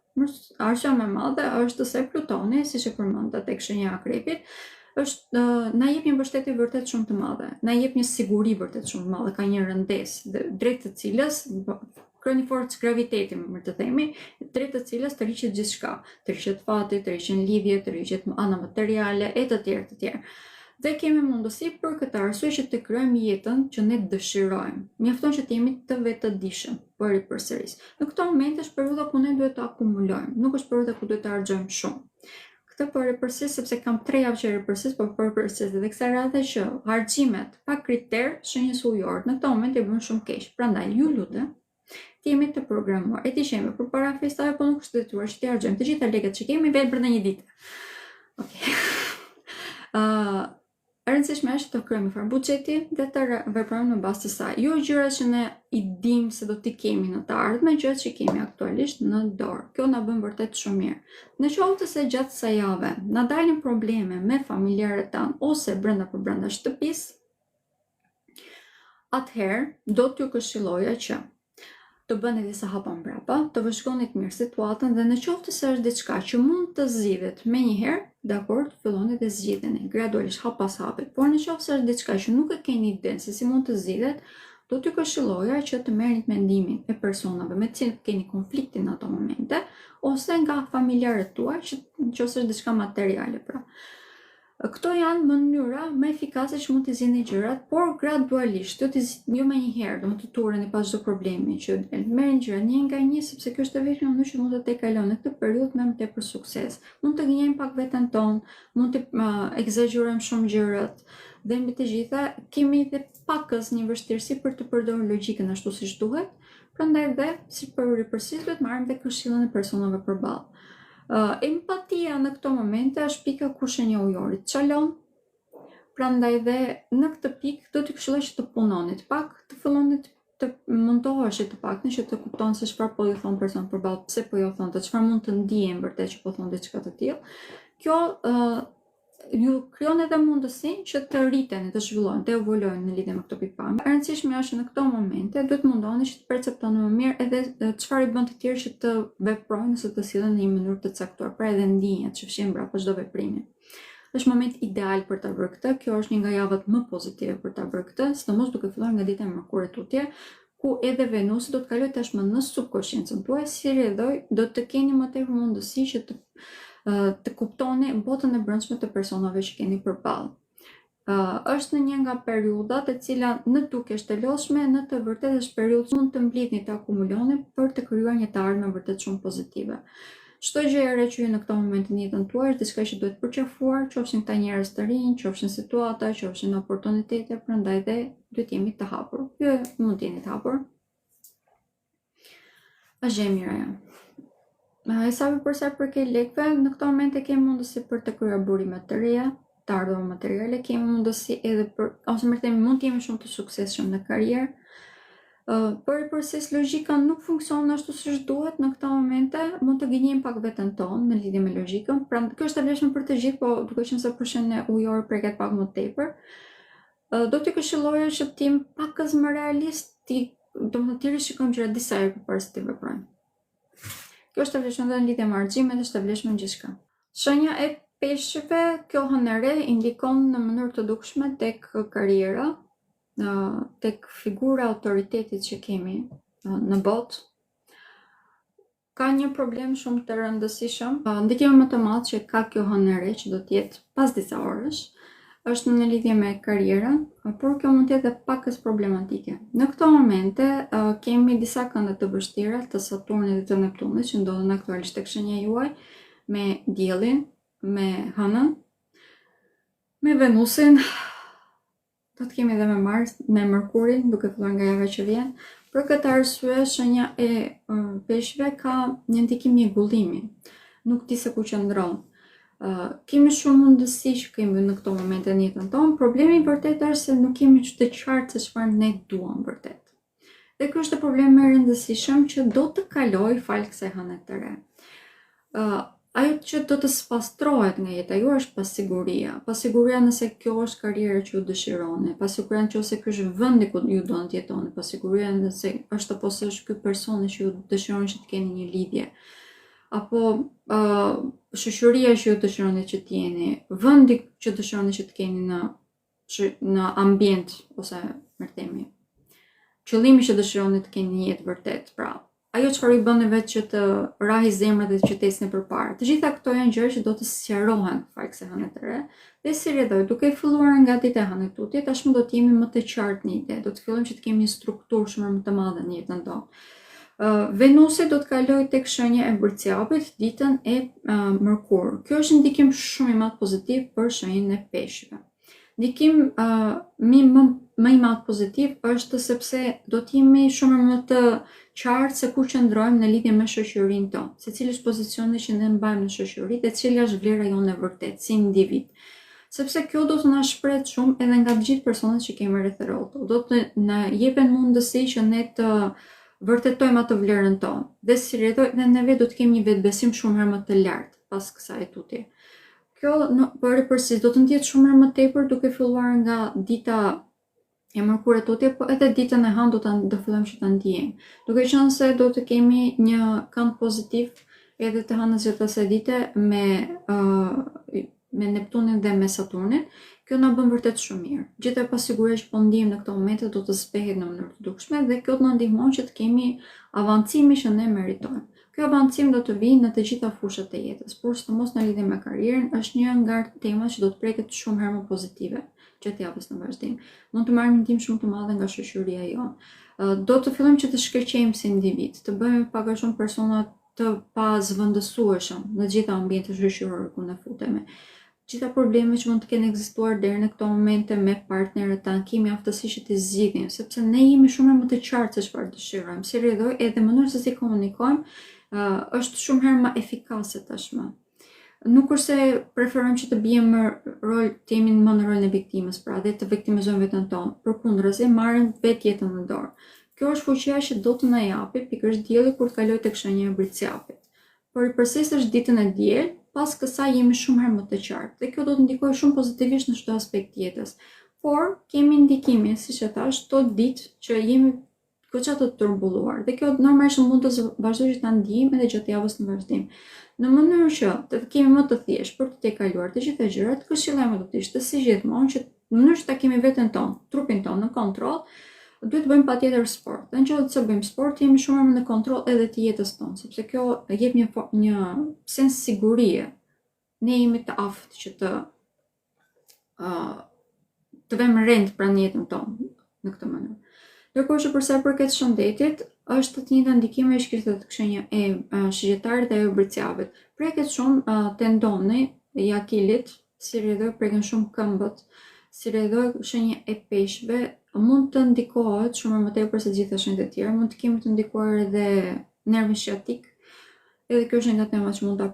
Arsyeja më e madhe është se Plutoni, siç e përmenda tek shenja e Akrepit, na jep një mbështetje vërtet shumë të madhe, na jep një siguri vërtet shumë të madhe, ka një rëndesë drejt të cilës ka një forcë graviteti, më të themi, drejt të cilës të riqet gjithçka, të riqet fati, të riqen lidhje, të riqet ana materiale e të tjerë. Dhe kemi mundësi për këtë arsye që të krijojmë jetën që ne dëshirojmë. Mjafton që të jemi të vetëdijshëm për përsëris. Në këtë moment është periudha ku ne duhet të akumulojmë, nuk është periudha ku duhet të harxojmë shumë. Këtë për ripërsis, sepse kam 3 javë që ripërsis, po për ripërsis dhe kësaj radhe që harximet pa kriter shenjës ujore në këtë moment e bën shumë keq. Prandaj ju lutem të jemi të programuar. E ti që jemi përpara festave, po nuk është detyruar që të harxojmë të gjitha lekët që kemi vetë brenda një dite. Okej. E rëndësishme është të krijojmë një farë buxheti dhe të veprojmë në bazë të saj. Jo gjërat që ne i dimë se do t'i kemi në të ardhmen, gjërat që kemi aktualisht në dorë. Kjo na bën vërtet shumë mirë. Në qoftë se gjatë kësaj jave na dalin probleme me familjarët tanë ose brenda shtëpisë, atëherë do t'ju këshilloja që të bëni disa hapa mbrapa, të vëzhgonit mirë situatën dhe në qoftë se është diçka që mund të zgjidhet menjëherë, dakor, filloni dhe zgjidheni gradualisht hap pas hapi. Por në qoftë se është diçka që nuk e keni idenë se si mund të zgjidhet, do t'ju këshilloja që të merrni mendimin e personave me të cilët keni konfliktin në ato momente, ose nga familjarët tuaj, që nëse është diçka materiale, pra. Këto janë mënyra më efikase që mund të zgjidhni gjërat, por gradualisht, jo me njëherë, do të turreni pas çdo problemi që merrni gjërat një nga një, sepse kjo është vetëm mënyrë që mund të tejkaloni në këtë periudhë me më tepër sukses. Mund të gënjejmë pak veten tonë, mund të egzagjerojmë shumë gjërat, dhe mbi të gjitha kemi edhe pakës një vështirësi për të përdorur logjikën ashtu siç duhet. Prandaj dhe si për ripërsis duhet marrim dhe këshillën e personave përballë. Empatia në këto momente është pika ku shenja ujorit çalon. Prandaj dhe në këtë pikë do t'ju këshilloj që të punonit pak, të filloni të mundoheshit të paktën që të kuptoni se çfarë po ju thon person përballë, pse po ju thon, çfarë mund të ndihen vërtet që po thon diçka të tillë. Kjo ju krijon edhe mundësinë që të rriteni, të zhvillojeni, të evoluojeni në lidhje me këtë pikpamje. E rëndësishme është në këto momente duhet mundoni që të perceptoni më mirë edhe çfarë i bën të tjerë që të veprojnë ose të sillen në një mënyrë të caktuar, pra edhe ndjenjat që fshin mbrapa çdo veprimi. Është moment ideal për ta bërë këtë. Kjo është një nga javët më pozitive për ta bërë këtë, sidomos duke filluar nga dita e mërkurit tutje, ku edhe Venusi do të kalojë tashmë në subkonsciencën tuaj, si rrjedhoj, do të keni më tepër mundësi që të kuptoni botën e brendshme të personave që keni përballë. Është në një nga periudhat e cila në duke është e lodhshme, në të vërtetë është periudhë që mund të mblidhni të akumuloni për të krijuar një të ardhme vërtet shumë pozitive. Çdo gjë e re që në këtë moment në jetën tuaj është diçka që duhet përqafuar, qofshin këta njerëz të rinj, qofshin situata, qofshin oportunitete, prandaj dhe duhet jemi të hapur. Ju mund të jeni të hapur. Është gjë e mirë ajo. Sa përsa përket lekëve, në këto momente kemi mundësi për të krijuar burime të reja, të ardhur materiale, kemi mundësi edhe ose më themi mund të jemi shumë të suksesshëm në karrierë. Por përses logjika nuk funksionon ashtu siç duhet në këto momente, mund të gënjejmë pak veten tonë në lidhje me logjikën. Pra kjo është e vlefshme për të gjithë, po duke qenë se përshën e ujor preket pak më tepër. Do t'ju këshilloja që të jem pakës më realist, domethënë të rishikojmë gjërat disa herë përpara se të veprojmë. Kjo është e vlefshme edhe në lidhje me argjimet, është e vlefshme në gjithçka. Shenja e peshqve, kjo hënëre indikon në mënyrë të dukshme tek karriera, tek figura autoritetit që kemi në botë. Ka një problem shumë të rëndësishëm, ndikimin më të madh që ka kjo hënëre që do të jetë pas disa orësh, është në lidhje me karrierën, por kjo mund të jetë pakës problematike. Në këto momente kemi disa kënde të vështira të Saturnit dhe të Neptunit që ndodhen aktualisht tek shenja juaj, me Diellin, me Hënën, me Venusin, do të kemi edhe me Mars, me Mërkurin, duke filluar nga java që vjen. Për këtë arsye, shenja e peshqve ka një ndikim mjegullimi, nuk di se ku qëndron. Kemi shumë mundësi që kemi në këto momente në jetën tonë, problemi i vërtet është se nuk kemi të qartë se çfarë ne duam vërtet. Dhe ky është problemi më i rëndësishëm që do të kaloj fal kësaj hëne të re. Ajo që do të spastrohet nga jeta juaj është pasiguria nëse kjo është karriera që ju dëshironi, pasiguria nëse ky është vendi ku ju do të jetoni, pasiguria nëse është apo s'është ky personi që ju dëshironi që të keni një lidhje, apo shoqëria që ju dëshironi që të jeni, vendi që dëshironi që të keni në ambient ose më themi, qëllimi që dëshironi të keni një jetë vërtet, pra ajo çfarë i bën vetë që të rahi zemrat dhe që të ecni përpara. Të gjitha këto janë gjëra që do të sqarohen fal kësaj hëne të re. Dhe si rrjedhoj, duke filluar nga dita e hënit tutje, tashmë do të jemi më të qartë në ide, do të fillojmë që të kemi një strukturë shumë më të madhe në jetën tonë. Venusi do të kalojë tek shenja e Bërciapit ditën e Mërkur. Kjo është ndikim shumë i madh pozitiv për shenjën e Peshqve. Ndikim më i madh pozitiv është sepse do të jemi shumë më të qartë se ku qëndrojmë në lidhje me shoqërinë tonë, se cili është pozicioni që ne mbajmë në shoqëri dhe cila është vlera jonë e vërtet si individ. Sepse kjo do të na shpreh shumë edhe nga të gjithë personat që kemi rreth rrotull. Do të na jepen mundësi që ne të vërtetojmë atë vlerën tonë. Dhe si rrjedhoj, ne vetë do të kemi një vetbesim shumë herë më të lartë pas kësaj tutje. Kjo përsi do të ndjetë shumë herë më tepër duke filluar nga dita e Mërkurit tutje, po edhe ditën e Hënë do fillojmë që ta ndjejmë. Duke qenë se do të kemi një kënd pozitiv edhe të Hënës gjatë asaj dite me Neptunin dhe me Saturnin, kjo na bën vërtet shumë mirë. Gjithë pasiguria që po ndjejmë në këto momente do të zbehet në mënyrë të dukshme dhe kjo do na ndihmon që të kemi avancimin që ne meritojmë. Ky avancim do të vijë në të gjitha fushat e jetës, por sidomos në lidhje me karrierën, është një nga temat që do të preket shumë herë më pozitive gjatë javës në vazhdim. Mund të marrim ndihmë shumë të madhe nga shoqëria jonë. Do të fillojmë që të shkëlqejmë si individ, të bëhemi pak a shumë persona të pazvendësueshëm në gjitha ambientet shoqërore ku ne futemi. Gjitha problemet që mund të kenë ekzistuar deri në këto momente me partnerët tanë, kemi aftësi që të zgjidhim, sepse ne jemi shumë më të qartë se çfarë dëshirojmë. Si rrjedhoj, edhe mënyra se si komunikojmë është shumë herë më efikase tashmë. Nuk është se preferojmë që të bijmë rol, të jemi më në rolin e viktimës, pra dhe të viktimizojmë veten tonë. Përkundërzi, marrim vetë jetën në dorë. Kjo është fuqia që do të na japi pikërisht dielli kur të kalojë tek shenja e Bërciapit. Por i përsërisësh ditën e diel, pas kësaj jemi shumë herë më të qartë. Dhe kjo do të ndikojë shumë pozitivisht në çdo aspekt të jetës. Por kemi ndikimin, siç e thash, çdo ditë që jemi goxha të turbulluar. Dhe kjo normalisht mund të vazhdojë të ndijmë edhe gjatë javës në vazhdim. Në mënyrë që të kemi më të thjeshtë për të kaluar të gjitha gjërat, këshillojmë do të ishte si gjithmonë që në mënyrë që ta kemi veten tonë, trupin tonë në kontroll, duhet të bëjmë patjetër sport. Dhe nëse bëjmë sport, jemi shumë më në kontroll edhe të jetës tonë, sepse kjo jep një sens sigurie. Ne jemi të aftë që të vëmë rend pranë jetën tonë në këtë mënyrë. Ndërkohë që për sa i përket shëndetit, është të njëjta ndikime që kishte tek shenja e Shigjetarit dhe e Bërciapit. Preket shumë tendoni i akilit, si rrjedhoj preken shumë këmbët, si rrjedhoj shenja e peshqve, mund të ndikohet shumë më tepër se gjitha shenjat e tjera, mund të kemi të ndikuar edhe nervin sciatik, edhe kjo është nga temat që mund ta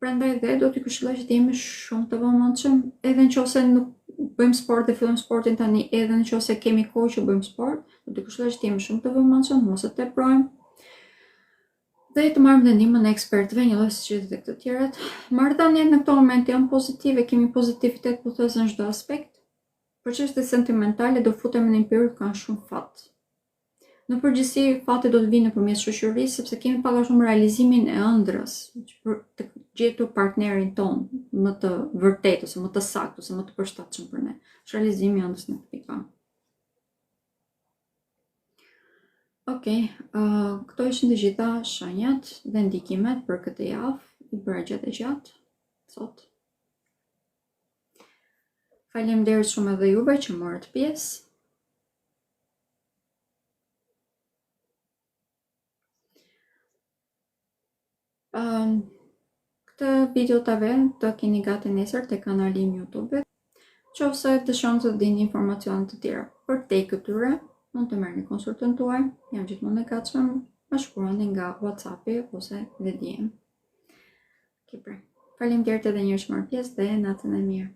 Prandaj dhe do t'i këshilloj që t'jemi shumë të vëmendshëm, edhe nëse nuk bëjmë sport dhe fillojmë sportin tani, edhe nëse kemi kohë që bëjmë sport, do t'i këshilloj që t'jemi shumë të vëmendshëm, mos e teprojmë. Dhe të marrim ndihmën e ekspertëve, një lloj siç edhe të tjerat. Marrëdhëniet në këtë moment janë pozitive, kemi pozitivitet pothuajse në çdo aspekt. Për çështje sentimentale do futemi në një periudhë kanë shumë fat. Në përgjithësi, fati do të vinë nëpërmjet shoqërisë, sepse kemi pak a shumë realizimin e ëndrrës për të gjetur partnerin ton më të vërtetë ose më të saktë ose më të përshtatshëm për ne. Është realizimi i ëndrrës në këtë pikë. Okej, këto ishin të gjitha shenjat dhe ndikimet për këtë javë, i bëra gjatë sot. Faleminderit shumë edhe juve që morët pjesë. Këtë video të avem të keni gati nesër të kanali im YouTube. Qofse dëshon të dini informacione të tjera për te këtyre, mund të merrni konsultën tuaj, jam gjithmonë e gatshme, më shkruani nga WhatsApp-i ose në DM. Faleminderit edhe një herë që morët pjesë dhe natën e mirë.